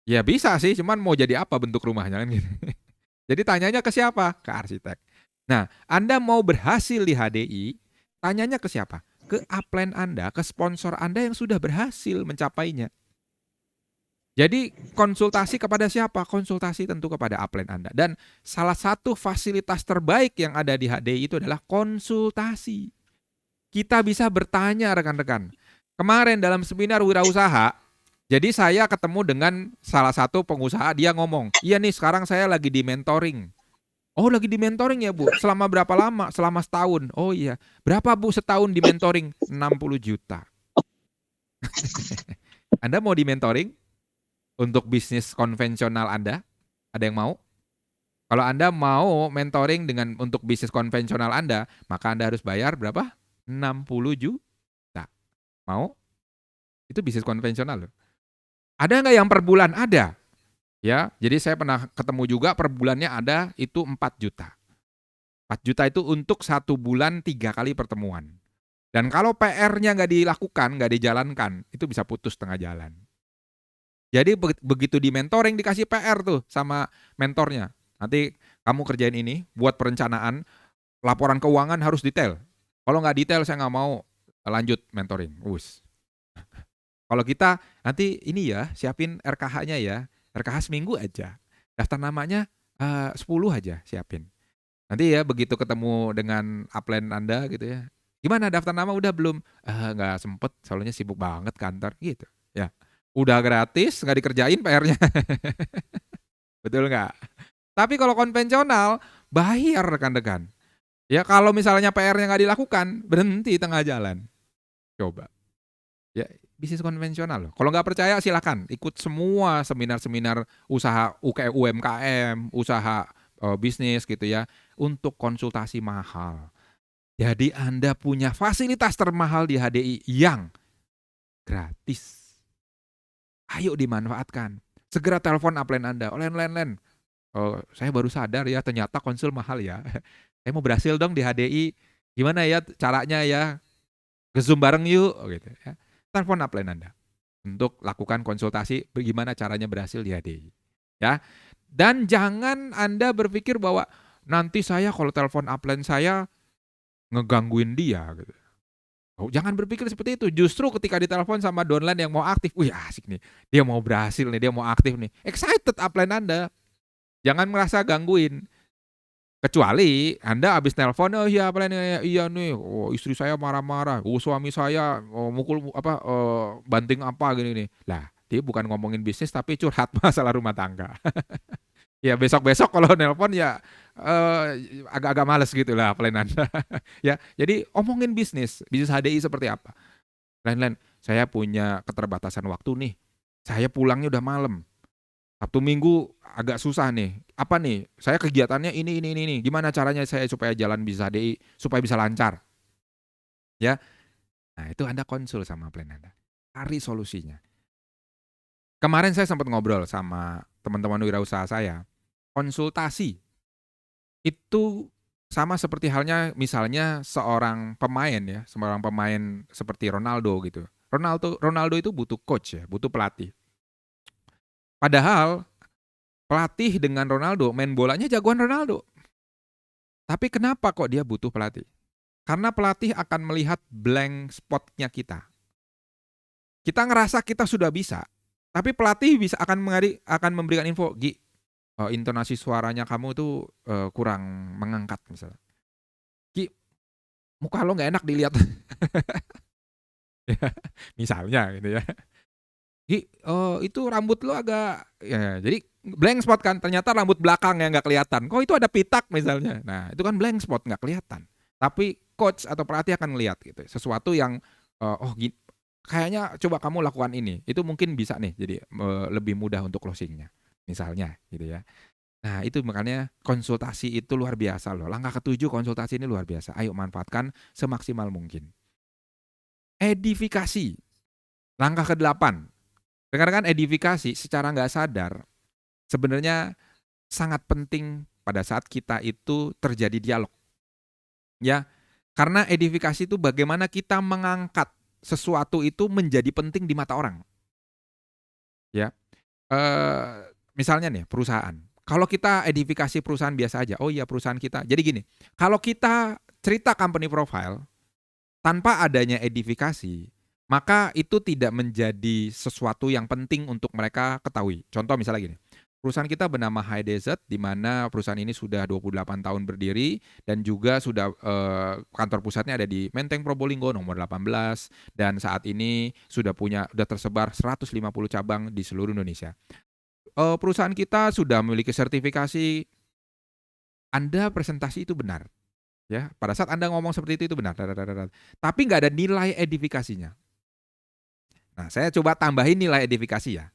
Ya bisa sih, cuman mau jadi apa bentuk rumahnya kan gitu. Jadi tanyanya ke siapa? Ke arsitek. Nah, Anda mau berhasil di HDI, tanyanya ke siapa? Ke upline Anda, ke sponsor Anda yang sudah berhasil mencapainya. Jadi konsultasi kepada siapa? Konsultasi tentu kepada upline Anda. Dan salah satu fasilitas terbaik yang ada di HDI itu adalah konsultasi. Kita bisa bertanya rekan-rekan. Kemarin dalam seminar wirausaha, jadi saya ketemu dengan salah satu pengusaha, dia ngomong, iya nih sekarang saya lagi di mentoring. Oh lagi di mentoring ya Bu, selama berapa lama? Selama setahun. Oh iya, berapa Bu setahun di mentoring? 60 juta. Anda mau di mentoring? Untuk bisnis konvensional Anda? Ada yang mau? Kalau Anda mau mentoring untuk bisnis konvensional Anda, maka Anda harus bayar berapa? 60 juta. Mau? Itu bisnis konvensional loh. Ada nggak yang per bulan? Ada. Ya, jadi saya pernah ketemu juga per bulannya ada itu 4 juta. 4 juta itu untuk 1 bulan 3 kali pertemuan. Dan kalau PR-nya nggak dilakukan, nggak dijalankan, itu bisa putus tengah jalan. Jadi begitu di mentoring dikasih PR tuh sama mentornya. Nanti kamu kerjain ini, buat perencanaan, laporan keuangan harus detail. Kalau nggak detail saya nggak mau lanjut mentoring. Kalau kita nanti ini ya, siapin RKH-nya ya. RKH seminggu aja. Daftar namanya 10 aja siapin. Nanti ya begitu ketemu dengan upline Anda gitu ya. Gimana daftar nama udah belum? Nggak sempet, soalnya sibuk banget kantor gitu. Ya, udah gratis, nggak dikerjain PR-nya. Betul nggak? Tapi kalau konvensional, bayar rekan-rekan. Ya kalau misalnya PR-nya nggak dilakukan, berhenti tengah jalan. Coba. Ya, bisnis konvensional loh. Kalau nggak percaya silakan ikut semua seminar-seminar usaha UMKM, usaha bisnis gitu ya, untuk konsultasi mahal. Jadi Anda punya fasilitas termahal di HDI yang gratis. Ayo dimanfaatkan. Segera telepon upline Anda. Len. Saya baru sadar ya ternyata konsul mahal ya. Saya mau berhasil dong di HDI. Gimana ya caranya ya? Ke-Zoom bareng yuk gitu ya. Telepon upline Anda untuk lakukan konsultasi bagaimana caranya berhasil di HDI. Ya. Dan jangan Anda berpikir bahwa nanti saya kalau telepon upline saya ngegangguin dia gitu. Oh, jangan berpikir seperti itu. Justru ketika ditelepon sama downline yang mau aktif, wih asik nih. Dia mau berhasil nih, dia mau aktif nih. Excited upline Anda. Jangan merasa gangguin. Kecuali Anda habis nelpon, "Oh iya plan iya nih, oh istri saya marah-marah, oh suami saya, banting apa gini nih." Lah, dia bukan ngomongin bisnis tapi curhat masalah rumah tangga. Ya besok-besok kalau nelpon ya, agak-agak males gitu lah plan Anda. Ya, jadi omongin bisnis HDI seperti apa. "Len, saya punya keterbatasan waktu nih, saya pulangnya udah malam. Sabtu Minggu agak susah nih. Apa nih? Saya kegiatannya ini. Gimana caranya saya supaya jalan bisa HDI, supaya bisa lancar?" Ya. Nah, itu Anda konsul sama plan Anda. Cari solusinya. Kemarin saya sempat ngobrol sama teman-teman wirausaha saya. Konsultasi itu sama seperti halnya misalnya seorang pemain seperti Ronaldo gitu. Ronaldo itu butuh coach ya, butuh pelatih. Padahal pelatih dengan Ronaldo, main bolanya jagoan Ronaldo. Tapi kenapa kok dia butuh pelatih? Karena pelatih akan melihat blank spot-nya kita. Kita ngerasa kita sudah bisa, tapi pelatih akan memberikan info, "Gi, intonasi suaranya kamu tuh kurang mengangkat," misalnya. "Gi, muka lo nggak enak dilihat." Ya, misalnya gitu ya. "Gi, itu rambut lo agak," ya, jadi blank spot kan, ternyata rambut belakang yang nggak kelihatan. "Kok itu ada pitak," misalnya. Nah, itu kan blank spot, nggak kelihatan. Tapi coach atau pelatih akan ngelihat gitu, sesuatu yang, kayaknya coba kamu lakukan ini, itu mungkin bisa nih jadi, lebih mudah untuk closing-nya, misalnya gitu ya. Nah, itu makanya konsultasi itu luar biasa loh. Langkah ketujuh konsultasi ini luar biasa. Ayo manfaatkan semaksimal mungkin. Edifikasi, langkah ke-8. Rekan-rekan, edifikasi secara nggak sadar sebenarnya sangat penting pada saat kita itu terjadi dialog. Ya, karena edifikasi itu bagaimana kita mengangkat sesuatu itu menjadi penting di mata orang. Ya, misalnya nih perusahaan. Kalau kita edifikasi perusahaan biasa aja, "Oh iya perusahaan kita." Jadi gini, kalau kita cerita company profile tanpa adanya edifikasi, maka itu tidak menjadi sesuatu yang penting untuk mereka ketahui. Contoh misalnya gini, perusahaan kita bernama High Desert, di mana perusahaan ini sudah 28 tahun berdiri dan juga sudah kantor pusatnya ada di Menteng Probolinggo nomor 18 dan saat ini sudah tersebar 150 cabang di seluruh Indonesia. Perusahaan kita sudah memiliki sertifikasi. Anda presentasi itu benar, ya. Pada saat Anda ngomong seperti itu benar, tapi nggak ada nilai edifikasinya. Nah, saya coba tambahin nilai edifikasi ya.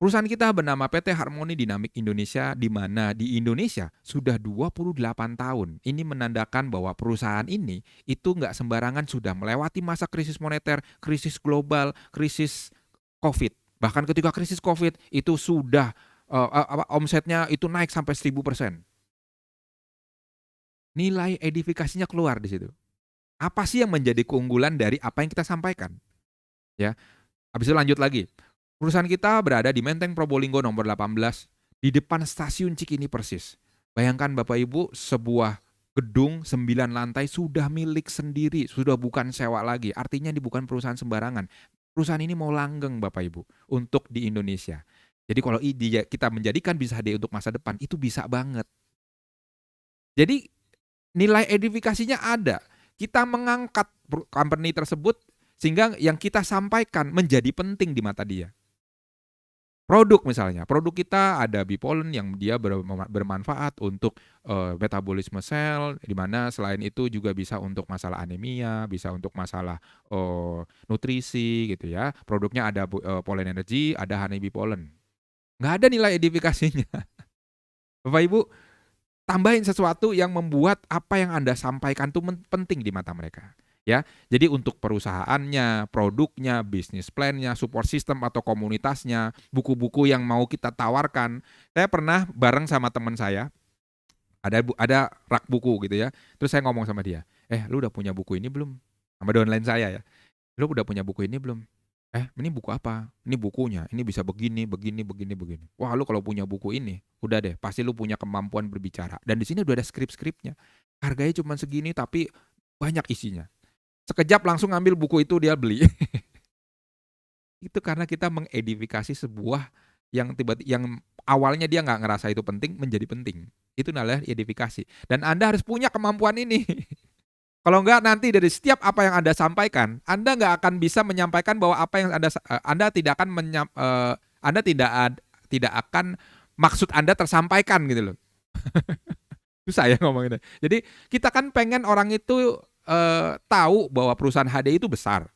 Perusahaan kita bernama PT Harmoni Dynamic Indonesia, di mana di Indonesia sudah 28 tahun. Ini menandakan bahwa perusahaan ini itu nggak sembarangan sudah melewati masa krisis moneter, krisis global, krisis COVID. Bahkan ketika krisis COVID itu sudah omsetnya itu naik sampai 1000%. Nilai edifikasinya keluar di situ. Apa sih yang menjadi keunggulan dari apa yang kita sampaikan? Ya. Habis itu lanjut lagi. Perusahaan kita berada di Menteng Probolinggo nomor 18 di depan stasiun Cikini persis. Bayangkan Bapak Ibu, sebuah gedung 9 lantai sudah milik sendiri, sudah bukan sewa lagi. Artinya ini bukan perusahaan sembarangan. Perusahaan ini mau langgeng Bapak Ibu untuk di Indonesia. Jadi kalau kita menjadikan Bisa HD untuk masa depan, itu bisa banget. Jadi nilai edifikasinya ada. Kita mengangkat company tersebut sehingga yang kita sampaikan menjadi penting di mata dia. Produk misalnya, produk kita ada Bipolen yang dia bermanfaat untuk metabolisme sel, di mana selain itu juga bisa untuk masalah anemia, bisa untuk masalah nutrisi gitu ya. Produknya ada Pollen Energy, ada Honey Bipolen. Nggak ada nilai edifikasinya. Bapak Ibu, tambahin sesuatu yang membuat apa yang Anda sampaikan itu penting di mata mereka. Ya, jadi untuk perusahaannya, produknya, bisnis plan-nya, support system atau komunitasnya, buku-buku yang mau kita tawarkan. Saya pernah bareng sama teman saya, ada rak buku gitu ya. Terus saya ngomong sama dia, "Lu udah punya buku ini belum?" Sama downline saya ya. "Lu udah punya buku ini belum?" Ini buku apa?" "Ini bukunya, ini bisa begini. Wah, lu kalau punya buku ini, udah deh, pasti lu punya kemampuan berbicara. Dan di sini udah ada skrip-skripnya. Harganya cuma segini tapi banyak isinya." Sekejap langsung ngambil buku itu dia beli. Itu karena kita mengedifikasi sebuah yang yang awalnya dia nggak ngerasa itu penting menjadi penting. Itu adalah edifikasi. Dan Anda harus punya kemampuan ini. Kalau enggak nanti dari setiap apa yang Anda sampaikan, Anda nggak akan bisa menyampaikan bahwa apa yang Anda tidak akan Anda tidak akan maksud Anda tersampaikan gitu loh. Susah ya ngomongnya. Jadi kita kan pengen orang itu tahu bahwa perusahaan HDI itu besar.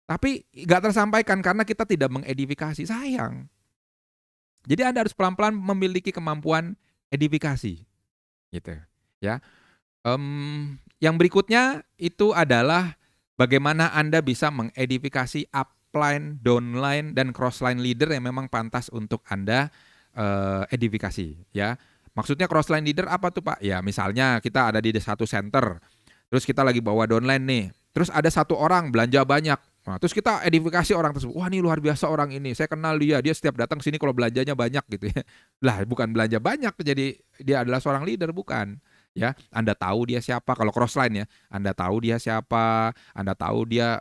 Tapi nggak tersampaikan karena kita tidak mengedifikasi. Sayang. Jadi Anda harus pelan-pelan memiliki kemampuan edifikasi. Gitu ya. Yang berikutnya itu adalah bagaimana Anda bisa mengedifikasi upline, downline, dan crossline leader yang memang pantas untuk Anda edifikasi. Ya, maksudnya crossline leader apa tuh Pak? Ya misalnya kita ada di satu center, terus kita lagi bawa downline nih, terus ada satu orang belanja banyak. Nah, terus kita edifikasi orang tersebut. Wah, ini luar biasa orang ini. Saya kenal dia. Dia setiap datang sini kalau belanjanya banyak gitu ya. Lah, bukan belanja banyak jadi dia adalah seorang leader, bukan. Ya, Anda tahu dia siapa kalau crossline ya. Anda tahu dia siapa, Anda tahu dia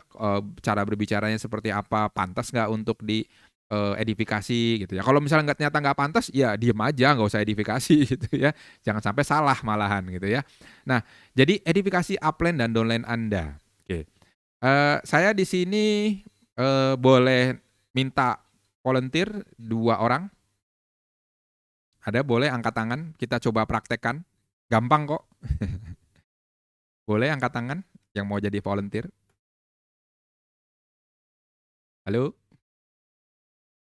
cara berbicaranya seperti apa, pantas nggak untuk di edifikasi gitu ya. Kalau misalnya ternyata nggak pantas, ya diem aja, nggak usah edifikasi gitu ya. Jangan sampai salah malahan gitu ya. Nah, jadi edifikasi upline dan downline Anda. Oke. Saya di sini boleh minta volunteer 2 orang. Ada boleh angkat tangan, kita coba praktekkan. Gampang kok. Boleh angkat tangan yang mau jadi volunteer. Halo?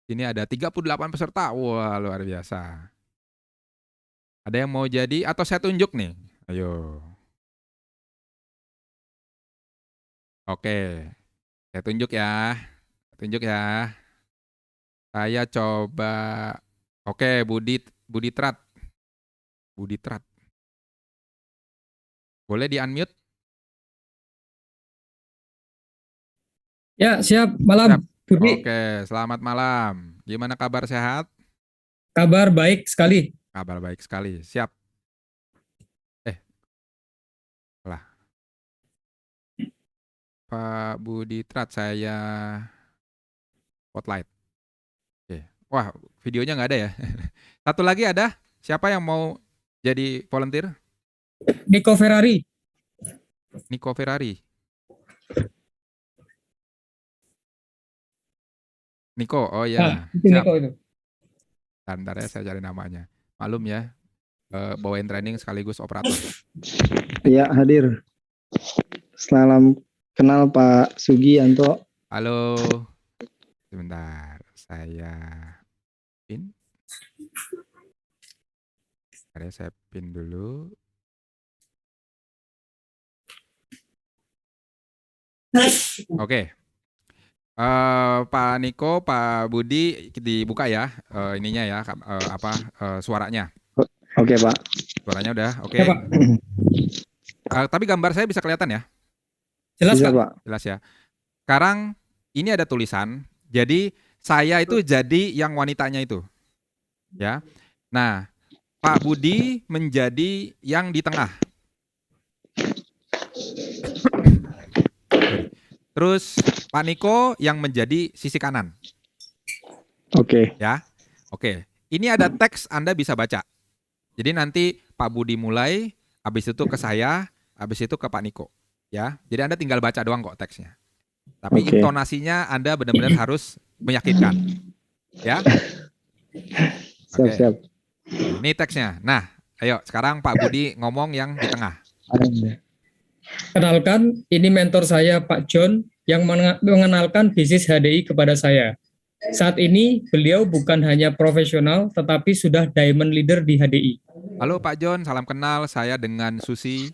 Ini ada 38 peserta. Wah, luar biasa. Ada yang mau jadi atau saya tunjuk nih? Ayo. Oke. Saya tunjuk ya. Tunjuk ya. Saya coba. Oke, Budi Trat. Boleh di-unmute? Ya, siap. Malam, Siap. Budi. Oke, selamat malam. Gimana kabar, sehat? Kabar baik sekali. Kabar baik sekali. Siap. Lah. Pak Budi Trat, saya spotlight. Oke. Wah, videonya nggak ada ya. Satu lagi ada? Siapa yang mau jadi volunteer? Niko Ferrari. Nico Ferrari. Niko, oh Nah, ya. itu Siap. Niko itu. Bentar ya, saya cari namanya. Maklum ya, bawain training sekaligus operator. Ya, hadir. Salam kenal Pak Sugianto. Halo. Sebentar, saya pin. Saya pin dulu. Oke. Pak Niko, Pak Budi dibuka ya ininya ya suaranya. Oke, Pak. Suaranya udah, oke. Ya, Pak. Tapi gambar saya bisa kelihatan ya? Jelas, Bisa, Pak? Pak. Jelas ya. Sekarang ini ada tulisan. Jadi saya itu jadi yang wanitanya itu. Ya. Nah, Pak Budi menjadi yang di tengah. Terus Pak Niko yang menjadi sisi kanan. Oke. Ya. Oke. Ini ada teks Anda bisa baca. Jadi nanti Pak Budi mulai, habis itu ke saya, habis itu ke Pak Niko. Ya. Jadi Anda tinggal baca doang kok teksnya. Tapi Oke. intonasinya Anda benar-benar harus meyakinkan. Ya. Oke. Siap. Ini teksnya. Nah, ayo sekarang Pak Budi ngomong yang di tengah. Kenalkan, ini mentor saya Pak John yang mengenalkan bisnis HDI kepada saya. Saat ini beliau bukan hanya profesional tetapi sudah diamond leader di HDI. Halo Pak John, salam kenal. Saya dengan Susi.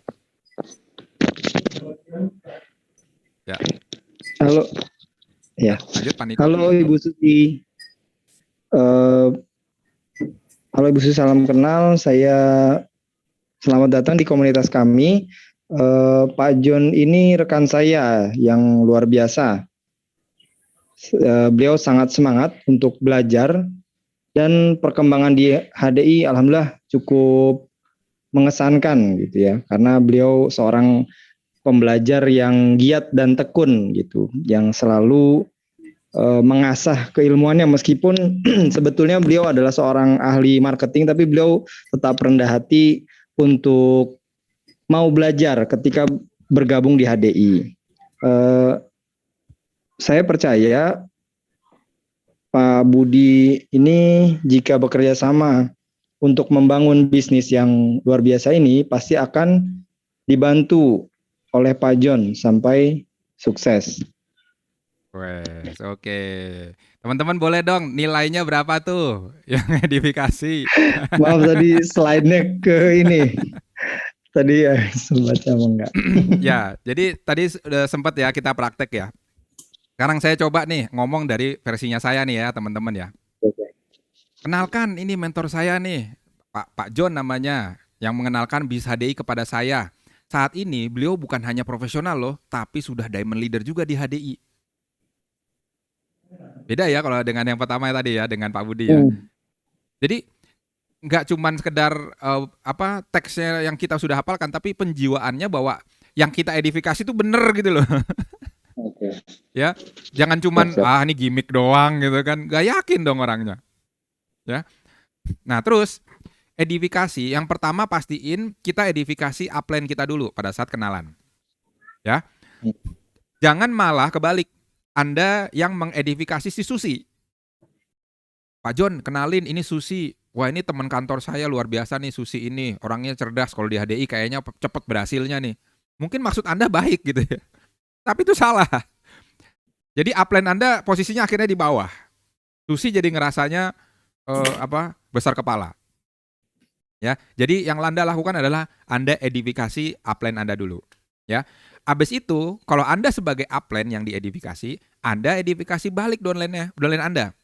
Ya. Halo. Ya. Lanjut Pak Niko. Halo Ibu Susi. Halo Ibu Susi, salam kenal. Saya selamat datang di komunitas kami. Pak John ini rekan saya yang luar biasa. Beliau sangat semangat untuk belajar dan perkembangan di HDI alhamdulillah cukup mengesankan gitu ya, karena beliau seorang pembelajar yang giat dan tekun gitu, yang selalu mengasah keilmuannya meskipun sebetulnya beliau adalah seorang ahli marketing, tapi beliau tetap rendah hati untuk mau belajar ketika bergabung di HDI. Saya percaya Pak Budi ini jika bekerja sama untuk membangun bisnis yang luar biasa ini pasti akan dibantu oleh Pak John sampai sukses. Wes, oke. Teman-teman boleh dong nilainya berapa tuh yang edifikasi? Maaf tadi slide-nya ke ini. Tadi sempat apa enggak? Ya, jadi tadi sudah sempat ya kita praktek ya. Sekarang saya coba nih ngomong dari versinya saya nih ya teman-teman ya. Kenalkan ini mentor saya nih, Pak John namanya, yang mengenalkan BIS HDI kepada saya. Saat ini beliau bukan hanya profesional loh, tapi sudah diamond leader juga di HDI. Beda ya kalau dengan yang pertama tadi ya, dengan Pak Budi ya. Jadi nggak cuman sekedar teksnya yang kita sudah hafalkan, tapi penjiwaannya bahwa yang kita edifikasi itu bener gitu loh. Oke. Ya, jangan cuman ini gimmick doang gitu kan, nggak yakin dong orangnya. Ya, nah terus edifikasi yang pertama pastiin kita edifikasi upline kita dulu pada saat kenalan. Ya, jangan malah kebalik, Anda yang mengedifikasi si Susi. Pak John, kenalin ini Susi. Wah ini teman kantor saya luar biasa nih Susi ini. Orangnya cerdas, kalau di HDI kayaknya cepet berhasilnya nih. Mungkin maksud Anda baik gitu ya. Tapi itu salah. Jadi upline Anda posisinya akhirnya di bawah. Susi jadi ngerasanya besar kepala. Ya, jadi yang Anda lakukan adalah Anda edifikasi upline Anda dulu. Ya, abis itu kalau Anda sebagai upline yang diedifikasi, Anda edifikasi balik downline Anda.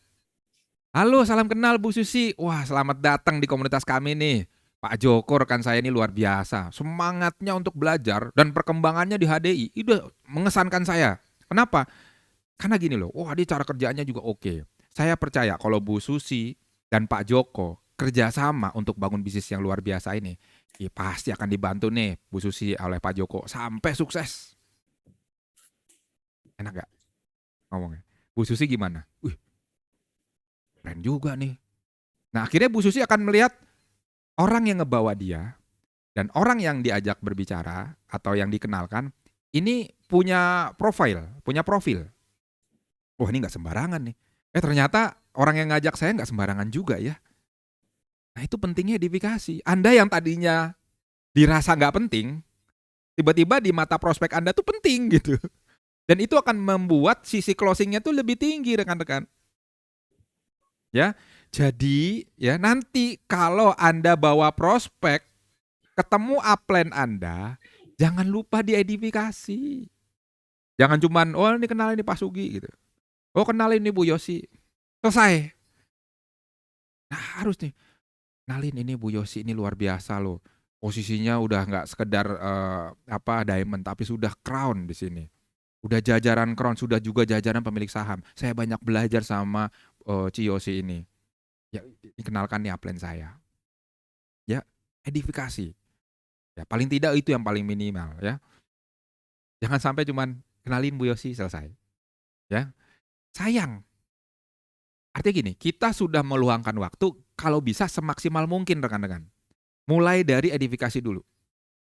Halo, salam kenal Bu Susi. Wah, selamat datang di komunitas kami nih. Pak Joko rekan saya ini luar biasa. Semangatnya untuk belajar dan perkembangannya di HDI itu mengesankan saya. Kenapa? Karena gini loh, wah dia cara kerjaannya juga oke. Saya percaya kalau Bu Susi dan Pak Joko kerjasama untuk bangun bisnis yang luar biasa ini, ya pasti akan dibantu nih Bu Susi oleh Pak Joko sampai sukses. Enak gak ngomongnya? Bu Susi gimana? Wih, keren juga nih. Nah akhirnya Bu Susi akan melihat orang yang ngebawa dia dan orang yang diajak berbicara atau yang dikenalkan ini punya profil. Wah ini gak sembarangan nih. Ternyata orang yang ngajak saya gak sembarangan juga ya. Nah itu pentingnya edifikasi. Anda yang tadinya dirasa gak penting, tiba-tiba di mata prospek Anda tuh penting gitu. Dan itu akan membuat sisi closingnya tuh lebih tinggi rekan-rekan. Ya, jadi ya nanti kalau Anda bawa prospek, ketemu upline Anda, jangan lupa diedifikasi. Jangan cuman, oh ini kenalin ini Pak Sugi gitu. Oh kenalin ini Bu Yosi. Selesai. Nah harus nih, kenalin ini Bu Yosi ini luar biasa loh. Posisinya udah nggak sekedar diamond, tapi sudah crown di sini. Udah jajaran crown, sudah juga jajaran pemilik saham. Saya banyak belajar sama Ciyosi ini. Ya, kenalkan nih upline saya. Ya, edifikasi. Ya, paling tidak itu yang paling minimal ya. Jangan sampai cuman kenalin Bu Yosi selesai. Ya. Sayang. Artinya gini, kita sudah meluangkan waktu kalau bisa semaksimal mungkin rekan-rekan. Mulai dari edifikasi dulu.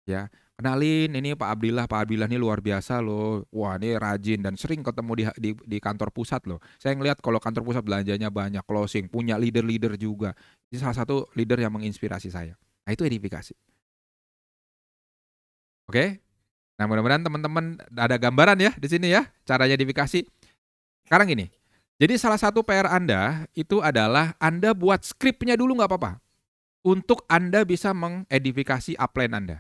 Ya, kenalin ini Pak Abdillah ini luar biasa loh. Wah, ini rajin dan sering ketemu di kantor pusat loh. Saya ngelihat kalau kantor pusat belanjanya banyak, closing, punya leader-leader juga. Ini salah satu leader yang menginspirasi saya. Nah, itu edifikasi. Oke? Nah, mudah-mudahan teman-teman ada gambaran ya di sini ya, caranya edifikasi. Sekarang gini. Jadi salah satu PR Anda itu adalah Anda buat skripnya dulu nggak apa-apa. Untuk Anda bisa mengedifikasi upline Anda.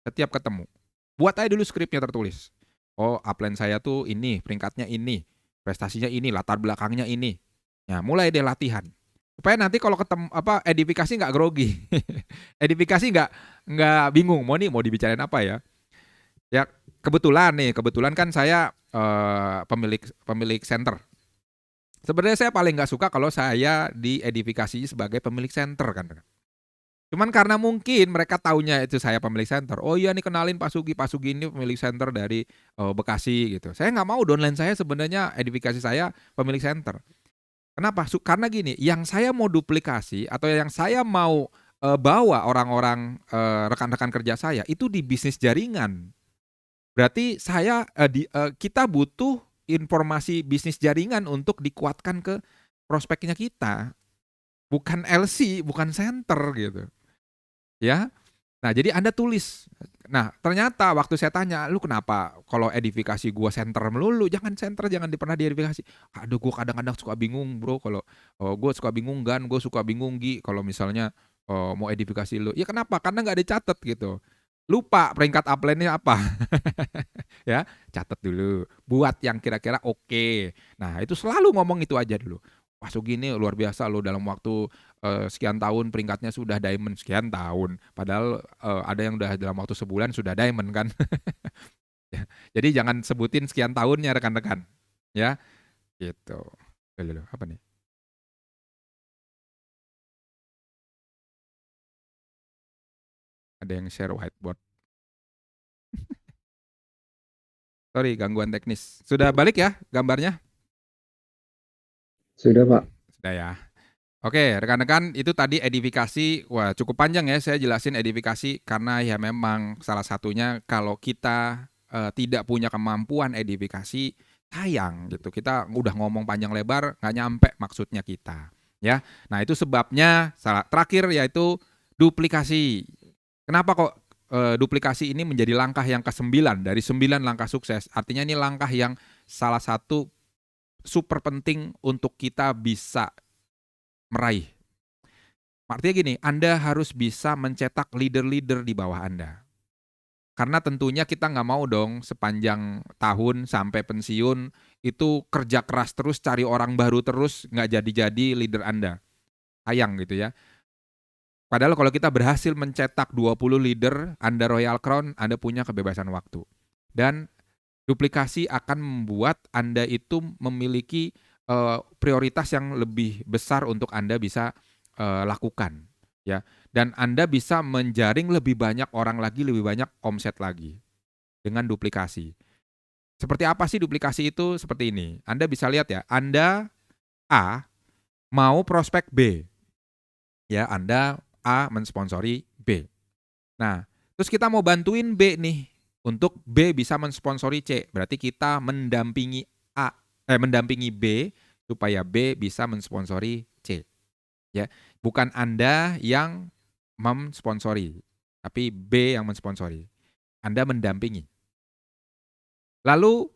Setiap ketemu. Buat aja dulu skripnya tertulis. Oh, upline saya tuh ini, peringkatnya ini, prestasinya ini, latar belakangnya ini. Ya, mulai deh latihan. Supaya nanti kalau ketemu edifikasi nggak grogi. Edifikasi nggak bingung mau dibicarain apa ya. Ya, kebetulan kan saya pemilik center. Sebenarnya saya paling nggak suka kalau saya diedifikasi sebagai pemilik center kan. Cuman karena mungkin mereka taunya itu saya pemilik center. Oh iya nih kenalin Pak Sugi ini pemilik center dari Bekasi gitu. Saya nggak mau downline saya sebenarnya edifikasi saya pemilik center. Kenapa? Karena gini, yang saya mau duplikasi atau yang saya mau bawa orang-orang rekan-rekan kerja saya itu di bisnis jaringan. Berarti kita butuh informasi bisnis jaringan untuk dikuatkan ke prospeknya kita. Bukan LC, bukan center gitu. Ya. Nah, jadi Anda tulis. Nah, ternyata waktu saya tanya, "Lu kenapa kalau edifikasi gua center melulu? Jangan center, jangan pernah diedifikasi." Aduh, gua kadang-kadang suka bingung, Bro, kalau gua suka bingung gua suka bingung Gi kalau misalnya mau edifikasi lu. Ya kenapa? Karena nggak dicatat gitu. Lupa peringkat upline-nya apa. Ya, catat dulu. Buat yang kira-kira oke. Nah, itu selalu ngomong itu aja dulu. Wah, Sugi ini luar biasa loh dalam waktu sekian tahun peringkatnya sudah diamond sekian tahun. Padahal ada yang udah dalam waktu sebulan sudah diamond kan. Ya, jadi jangan sebutin sekian tahunnya rekan-rekan. Ya, gitu. Loh, apa nih? Ada yang share whiteboard. Sorry, gangguan teknis. Sudah balik ya gambarnya? Sudah, Pak. Sudah ya. Oke, rekan-rekan, itu tadi edifikasi. Wah, cukup panjang ya saya jelasin edifikasi karena ya memang salah satunya kalau kita tidak punya kemampuan edifikasi, sayang gitu. Kita udah ngomong panjang lebar nggak nyampe maksudnya kita, ya. Nah, itu sebabnya terakhir yaitu duplikasi. Kenapa kok duplikasi ini menjadi langkah yang ke-9 dari 9 langkah sukses? Artinya ini langkah yang salah satu super penting untuk kita bisa meraih. Artinya gini, Anda harus bisa mencetak leader-leader di bawah Anda. Karena tentunya kita nggak mau dong sepanjang tahun sampai pensiun itu kerja keras terus, cari orang baru terus, nggak jadi-jadi leader Anda. Sayang gitu ya. Padahal kalau kita berhasil mencetak 20 leader Anda Royal Crown, Anda punya kebebasan waktu. Dan duplikasi akan membuat Anda itu memiliki prioritas yang lebih besar untuk Anda bisa lakukan, ya. Dan Anda bisa menjaring lebih banyak orang lagi, lebih banyak omset lagi dengan duplikasi. Seperti apa sih duplikasi itu? Seperti ini. Anda bisa lihat ya, Anda A mau prospek B. Ya, Anda A mensponsori B. Nah, terus kita mau bantuin B nih untuk B bisa mensponsori C. Berarti kita mendampingi mendampingi B supaya B bisa mensponsori C. Ya, bukan Anda yang mensponsori, tapi B yang mensponsori. Anda mendampingi. Lalu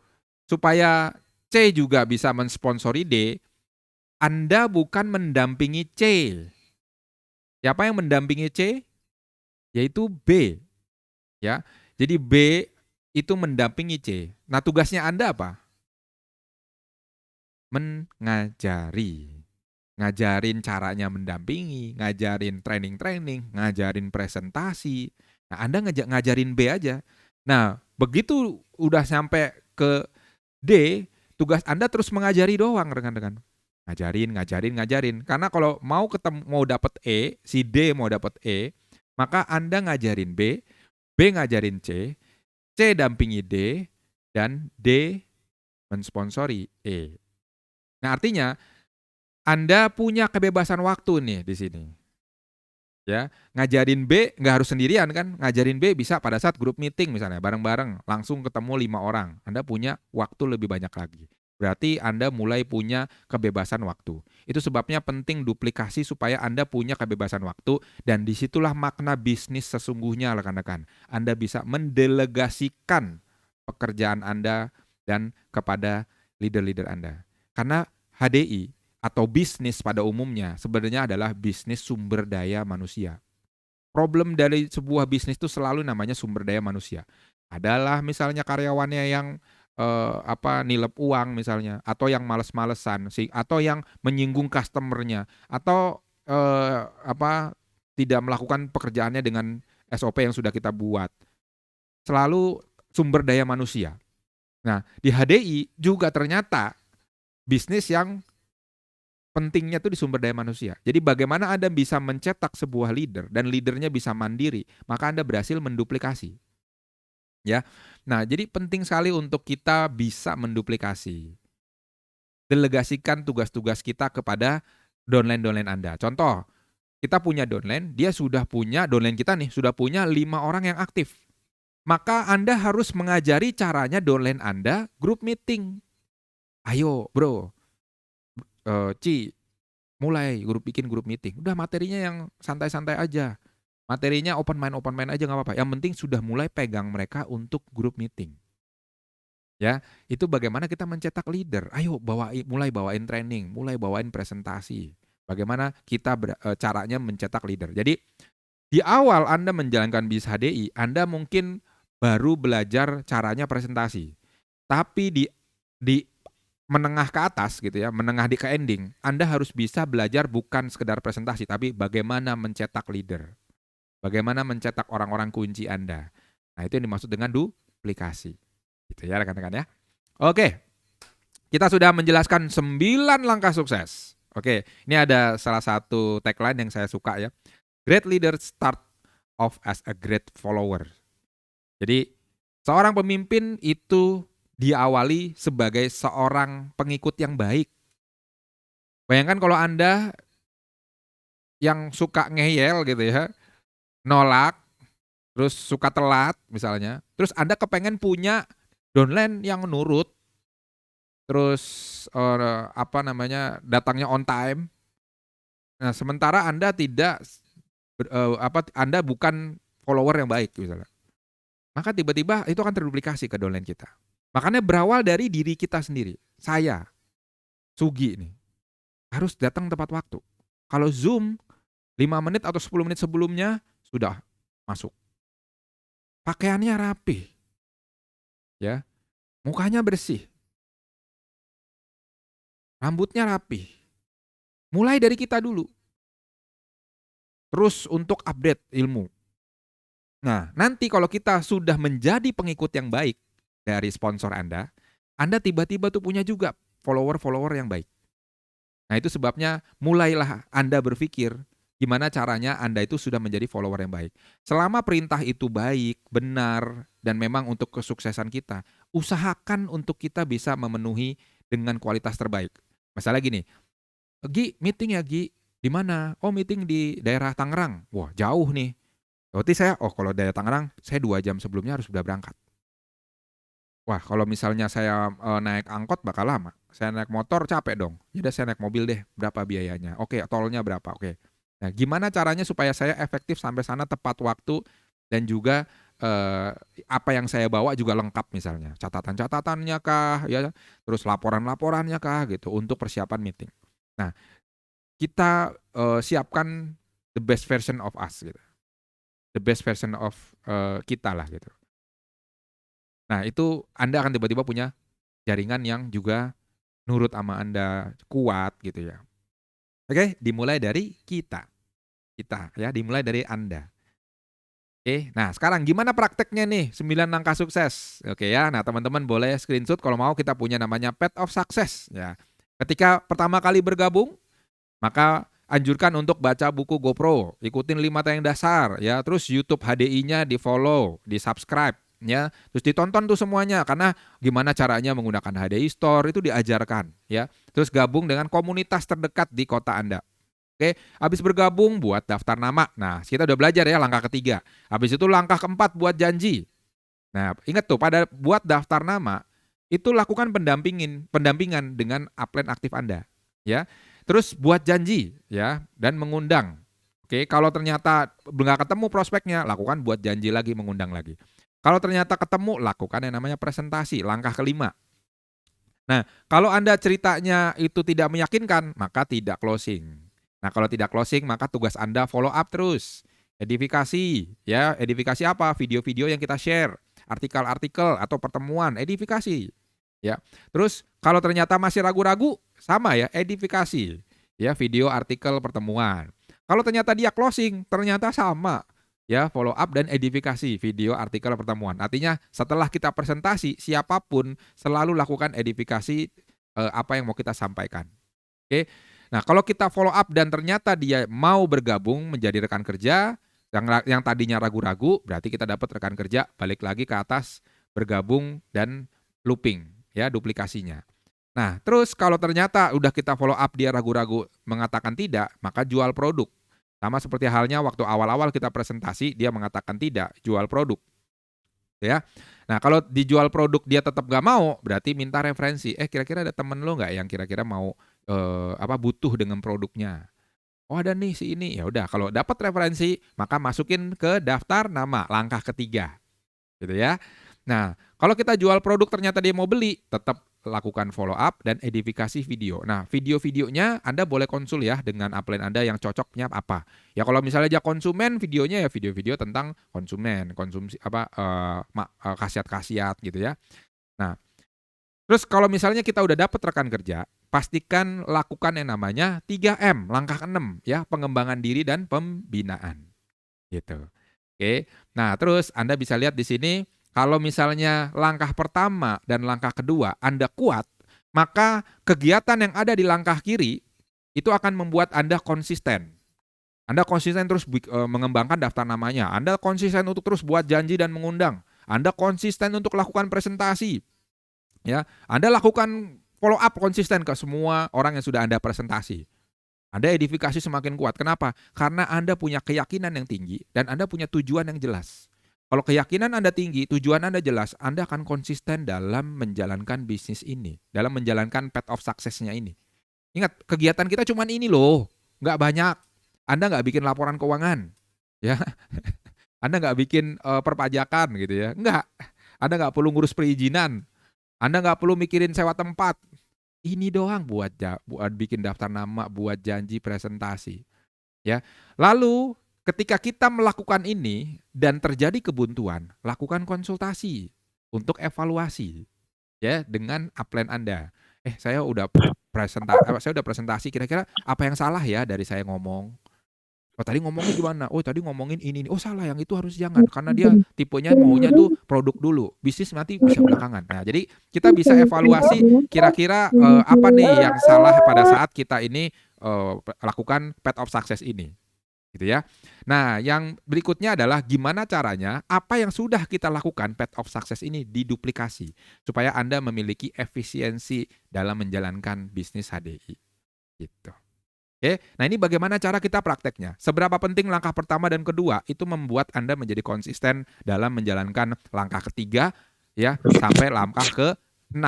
supaya C juga bisa mensponsori D, Anda bukan mendampingi C. Siapa yang mendampingi C? Yaitu B. Ya. Jadi B itu mendampingi C. Nah, tugasnya Anda apa? Mengajari. Ngajarin caranya mendampingi, ngajarin training-training, ngajarin presentasi. Nah, Anda ngajarin B aja. Nah, begitu udah sampai ke D, tugas Anda terus mengajari doang, rekan-rekan. Ngajarin. Karena kalau mau dapat E, si D mau dapat E, maka Anda ngajarin B, B ngajarin C, C dampingi D, dan D mensponsori E. Nah, artinya Anda punya kebebasan waktu nih di sini. Ya, ngajarin B nggak harus sendirian kan? Ngajarin B bisa pada saat grup meeting misalnya, bareng-bareng, langsung ketemu 5 orang. Anda punya waktu lebih banyak lagi. Berarti Anda mulai punya kebebasan waktu. Itu sebabnya penting duplikasi supaya Anda punya kebebasan waktu dan disitulah makna bisnis sesungguhnya rekan-rekan. Anda bisa mendelegasikan pekerjaan Anda dan kepada leader-leader Anda. Karena HDI atau bisnis pada umumnya sebenarnya adalah bisnis sumber daya manusia. Problem dari sebuah bisnis itu selalu namanya sumber daya manusia. Adalah misalnya karyawannya yang nilep uang misalnya, atau yang males-malesan, atau yang menyinggung customernya, atau tidak melakukan pekerjaannya dengan SOP yang sudah kita buat. Selalu sumber daya manusia. Nah, di HDI juga ternyata bisnis yang pentingnya tuh di sumber daya manusia. Jadi bagaimana Anda bisa mencetak sebuah leader dan leadernya bisa mandiri, maka Anda berhasil menduplikasi. Ya. Nah, jadi penting sekali untuk kita bisa menduplikasi. Delegasikan tugas-tugas kita kepada downline Anda. Contoh, kita punya downline, dia sudah punya downline kita nih, sudah punya 5 orang yang aktif. Maka Anda harus mengajari caranya downline Anda grup meeting. Ayo, Bro. Ci, mulai bikin grup meeting. Udah materinya yang santai-santai aja. Materinya open mind aja nggak apa-apa. Yang penting sudah mulai pegang mereka untuk grup meeting. Ya, itu bagaimana kita mencetak leader. Ayo mulai bawain training, mulai bawain presentasi. Bagaimana kita caranya mencetak leader. Jadi di awal Anda menjalankan bisnis HDI, Anda mungkin baru belajar caranya presentasi. Tapi di menengah ke atas gitu ya, menengah ke ending, Anda harus bisa belajar bukan sekedar presentasi, tapi bagaimana mencetak leader. Bagaimana mencetak orang-orang kunci Anda. Nah, itu yang dimaksud dengan duplikasi. Gitu ya rekan-rekan ya. Oke, kita sudah menjelaskan 9 langkah sukses. Oke, ini ada salah satu tagline yang saya suka ya. Great leader start off as a great follower. Jadi, seorang pemimpin itu diawali sebagai seorang pengikut yang baik. Bayangkan kalau Anda yang suka ngeyel gitu ya, nolak, terus suka telat misalnya, terus Anda kepengen punya downline yang nurut, terus datangnya on time. Nah, sementara Anda Anda bukan follower yang baik misalnya. Maka tiba-tiba itu akan terduplikasi ke downline kita. Makanya berawal dari diri kita sendiri. Saya, Sugi nih, harus datang tepat waktu. Kalau Zoom, 5 menit atau 10 menit sebelumnya, sudah masuk. Pakaiannya rapi. Ya, mukanya bersih. Rambutnya rapi. Mulai dari kita dulu. Terus untuk update ilmu. Nah, nanti kalau kita sudah menjadi pengikut yang baik, dari sponsor Anda tiba-tiba tuh punya juga follower-follower yang baik. Nah, itu sebabnya mulailah Anda berpikir gimana caranya Anda itu sudah menjadi follower yang baik. Selama perintah itu baik, benar, dan memang untuk kesuksesan kita, usahakan untuk kita bisa memenuhi dengan kualitas terbaik. Misalnya gini, Gi, meeting ya Gi, di mana? Oh, meeting di daerah Tangerang. Wah, jauh nih. Berarti kalau daerah Tangerang, saya 2 jam sebelumnya harus sudah berangkat. Wah, kalau misalnya saya naik angkot bakal lama. Saya naik motor capek dong. Yaudah saya naik mobil deh. Berapa biayanya? Oke, tolnya berapa? Oke. Nah, gimana caranya supaya saya efektif sampai sana tepat waktu dan juga apa yang saya bawa juga lengkap misalnya. Catatan-catatannya kah, ya, terus laporan-laporannya kah gitu untuk persiapan meeting. Nah, kita siapkan the best version of us gitu. The best version of kita lah gitu. Nah, itu Anda akan tiba-tiba punya jaringan yang juga nurut sama Anda, kuat gitu ya. Oke, dimulai dari kita ya, dimulai dari Anda. Oke, nah sekarang gimana prakteknya nih 9 langkah sukses? Oke ya, nah teman-teman boleh screenshot kalau mau, kita punya namanya Path of Success ya. Ketika pertama kali bergabung, maka anjurkan untuk baca buku GoPro, ikutin 5 tayang dasar ya, terus YouTube HDI-nya di-follow, di-subscribe. Ya, terus ditonton tuh semuanya karena gimana caranya menggunakan HDI Store itu diajarkan ya. Terus gabung dengan komunitas terdekat di kota Anda. Oke, habis bergabung buat daftar nama. Nah, kita udah belajar ya langkah ketiga. Habis itu langkah keempat buat janji. Nah, ingat tuh pada buat daftar nama itu lakukan pendampingan dengan upline aktif Anda ya. Terus buat janji ya dan mengundang. Oke, kalau ternyata nggak ketemu prospeknya, lakukan buat janji lagi, mengundang lagi. Kalau ternyata ketemu, lakukan yang namanya presentasi, langkah kelima. Nah, kalau Anda ceritanya itu tidak meyakinkan, maka tidak closing. Nah, kalau tidak closing, maka tugas Anda follow up terus. Edifikasi, ya, edifikasi apa? Video-video yang kita share, artikel-artikel atau pertemuan, edifikasi. Ya. Terus kalau ternyata masih ragu-ragu, sama ya, edifikasi. Ya, video, artikel, pertemuan. Kalau ternyata dia closing, ternyata sama. Ya, follow up dan edifikasi, video, artikel, pertemuan. Artinya setelah kita presentasi, siapapun selalu lakukan edifikasi apa yang mau kita sampaikan. Oke. Nah, kalau kita follow up dan ternyata dia mau bergabung menjadi rekan kerja, yang tadinya ragu-ragu, berarti kita dapat rekan kerja balik lagi ke atas, bergabung dan looping, ya, duplikasinya. Nah, terus kalau ternyata udah kita follow up dia ragu-ragu mengatakan tidak, maka jual produk. Sama seperti halnya waktu awal-awal kita presentasi, dia mengatakan tidak, jual produk. Ya. Nah, kalau dijual produk dia tetap gak mau, berarti minta referensi. Kira-kira ada temen lo nggak yang kira-kira mau butuh dengan produknya? Oh, ada nih si ini. Ya udah, kalau dapat referensi, maka masukin ke daftar nama, langkah ketiga. Gitu ya. Nah, kalau kita jual produk ternyata dia mau beli, tetap lakukan follow up dan edifikasi video. Nah, video-videonya Anda boleh konsul ya dengan upline Anda yang cocoknya apa. Ya kalau misalnya dia konsumen, videonya ya video-video tentang konsumen, konsumsi khasiat-khasiat gitu ya. Nah, terus kalau misalnya kita udah dapat rekan kerja, pastikan lakukan yang namanya 3M, langkah 6 ya, pengembangan diri dan pembinaan. Gitu. Oke. Nah, terus Anda bisa lihat di sini kalau misalnya langkah pertama dan langkah kedua Anda kuat, maka kegiatan yang ada di langkah kiri itu akan membuat Anda konsisten. Anda konsisten terus mengembangkan daftar namanya. Anda konsisten untuk terus buat janji dan mengundang. Anda konsisten untuk lakukan presentasi. Ya, Anda lakukan follow up konsisten ke semua orang yang sudah Anda presentasi. Anda edifikasi semakin kuat. Kenapa? Karena Anda punya keyakinan yang tinggi dan Anda punya tujuan yang jelas. Kalau keyakinan Anda tinggi, tujuan Anda jelas, Anda akan konsisten dalam menjalankan bisnis ini, dalam menjalankan path of success-nya ini. Ingat, kegiatan kita cuma ini loh, nggak banyak. Anda nggak bikin laporan keuangan, ya. Anda nggak bikin perpajakan gitu ya, nggak. Anda nggak perlu ngurus perizinan, Anda nggak perlu mikirin sewa tempat. Ini doang buat bikin daftar nama, buat janji presentasi, ya. Lalu ketika kita melakukan ini dan terjadi kebuntuan, lakukan konsultasi untuk evaluasi ya dengan upline Anda. Saya udah presentasi, kira-kira apa yang salah ya dari saya ngomong? Oh, tadi ngomongnya gimana? Oh, tadi ngomongin ini. Oh, salah, yang itu harus jangan karena dia tipenya maunya tuh produk dulu. Bisnis nanti bisa belakangan. Nah, jadi kita bisa evaluasi kira-kira apa nih yang salah pada saat kita ini lakukan path of success ini. Gitu ya. Nah, yang berikutnya adalah gimana caranya apa yang sudah kita lakukan path of success ini diduplikasi supaya Anda memiliki efisiensi dalam menjalankan bisnis HDI. Gitu. Oke, nah ini bagaimana cara kita prakteknya? Seberapa penting langkah pertama dan kedua itu membuat Anda menjadi konsisten dalam menjalankan langkah ketiga ya sampai langkah ke-6.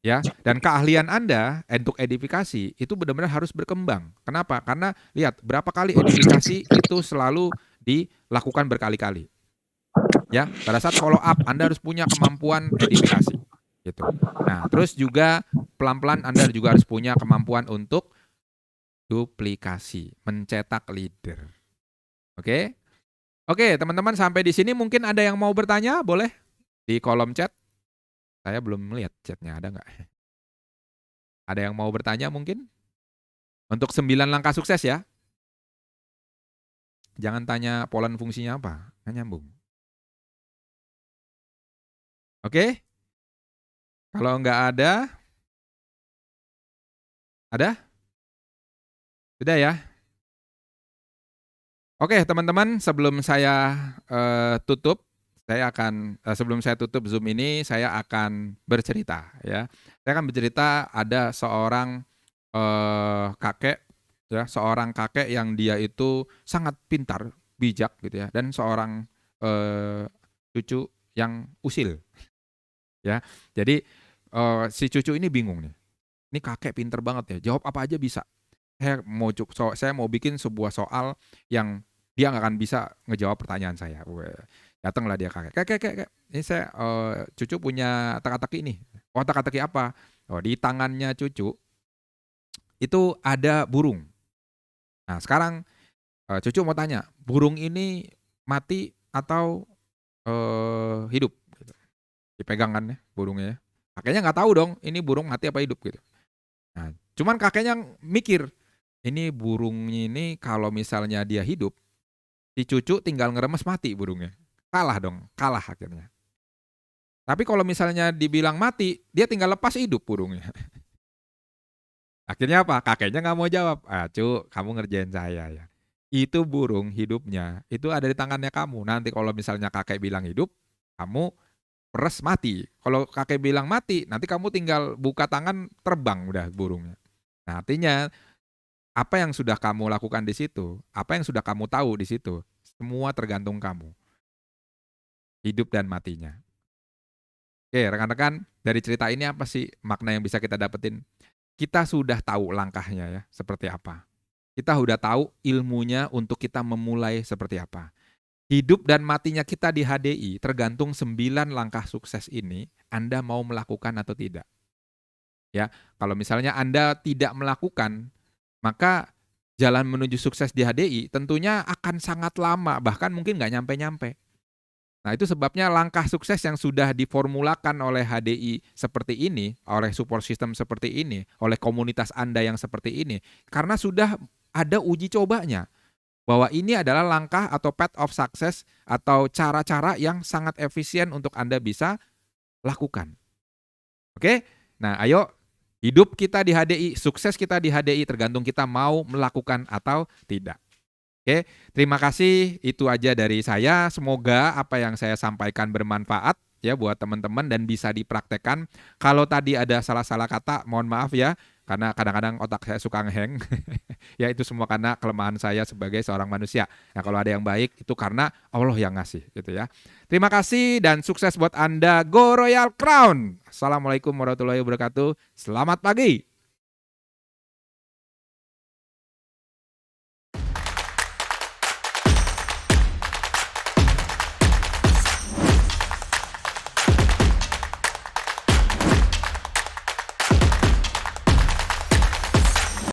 Ya, dan keahlian Anda untuk edifikasi itu benar-benar harus berkembang. Kenapa? Karena lihat berapa kali edifikasi itu selalu dilakukan berkali-kali. Ya, pada saat follow up Anda harus punya kemampuan edifikasi. Gitu. Nah, terus juga pelan-pelan Anda juga harus punya kemampuan untuk duplikasi, mencetak leader. Oke? Oke, teman-teman sampai di sini mungkin ada yang mau bertanya, boleh di kolom chat. Saya belum melihat chatnya, ada nggak? Ada yang mau bertanya mungkin? Untuk 9 langkah sukses ya. Jangan tanya pola fungsinya apa, nggak nyambung. Oke? Kalau nggak ada? Ada? Sudah ya? Oke teman-teman, sebelum saya tutup, sebelum saya tutup Zoom ini, saya akan bercerita ya. Saya akan bercerita ada seorang kakek ya, seorang kakek yang dia itu sangat pintar, bijak gitu ya, dan seorang cucu yang usil. Ya. Jadi si cucu ini bingung nih. Ini kakek pintar banget ya, jawab apa aja bisa. Saya mau bikin sebuah soal yang dia nggak akan bisa ngejawab pertanyaan saya. Datanglah dia kakek. Ini saya cucu punya teka-teki ini. Oh, teka-teki apa? Oh, di tangannya cucu itu ada burung. Nah, sekarang cucu mau tanya, burung ini mati atau hidup? Gitu. Dipegang kan ya burungnya. Kakeknya nggak tahu dong, ini burung mati apa hidup gitu. Nah, cuman kakeknya mikir, ini burungnya ini kalau misalnya dia hidup, si cucu tinggal ngeremes mati burungnya. Kalah akhirnya. Tapi kalau misalnya dibilang mati, dia tinggal lepas hidup burungnya. Akhirnya apa? Kakeknya nggak mau jawab. Cu, kamu ngerjain saya ya. Itu burung hidupnya, itu ada di tangannya kamu. Nanti kalau misalnya kakek bilang hidup, kamu peres mati. Kalau kakek bilang mati, nanti kamu tinggal buka tangan terbang udah burungnya. Nah, artinya apa yang sudah kamu lakukan di situ, apa yang sudah kamu tahu di situ, semua tergantung kamu. Hidup dan matinya. Oke, rekan-rekan, dari cerita ini apa sih makna yang bisa kita dapetin? Kita sudah tahu langkahnya ya, seperti apa. Kita sudah tahu ilmunya untuk kita memulai seperti apa. Hidup dan matinya kita di HDI tergantung 9 langkah sukses ini, Anda mau melakukan atau tidak. Ya, kalau misalnya Anda tidak melakukan, maka jalan menuju sukses di HDI tentunya akan sangat lama, bahkan mungkin nggak nyampe-nyampe. Nah, itu sebabnya langkah sukses yang sudah diformulakan oleh HDI seperti ini, oleh support system seperti ini, oleh komunitas Anda yang seperti ini, karena sudah ada uji cobanya. Bahwa ini adalah langkah atau path of success atau cara-cara yang sangat efisien untuk Anda bisa lakukan. Oke? Nah, ayo hidup kita di HDI, sukses kita di HDI tergantung kita mau melakukan atau tidak. Oke, terima kasih. Itu aja dari saya. Semoga apa yang saya sampaikan bermanfaat ya buat teman-teman dan bisa dipraktekkan. Kalau tadi ada salah-salah kata, mohon maaf ya, karena kadang-kadang otak saya suka ngeheng. Ya itu semua karena kelemahan saya sebagai seorang manusia. Nah, kalau ada yang baik itu karena Allah yang ngasih gitu ya. Terima kasih dan sukses buat Anda. Go Royal Crown. Assalamualaikum warahmatullahi wabarakatuh. Selamat pagi.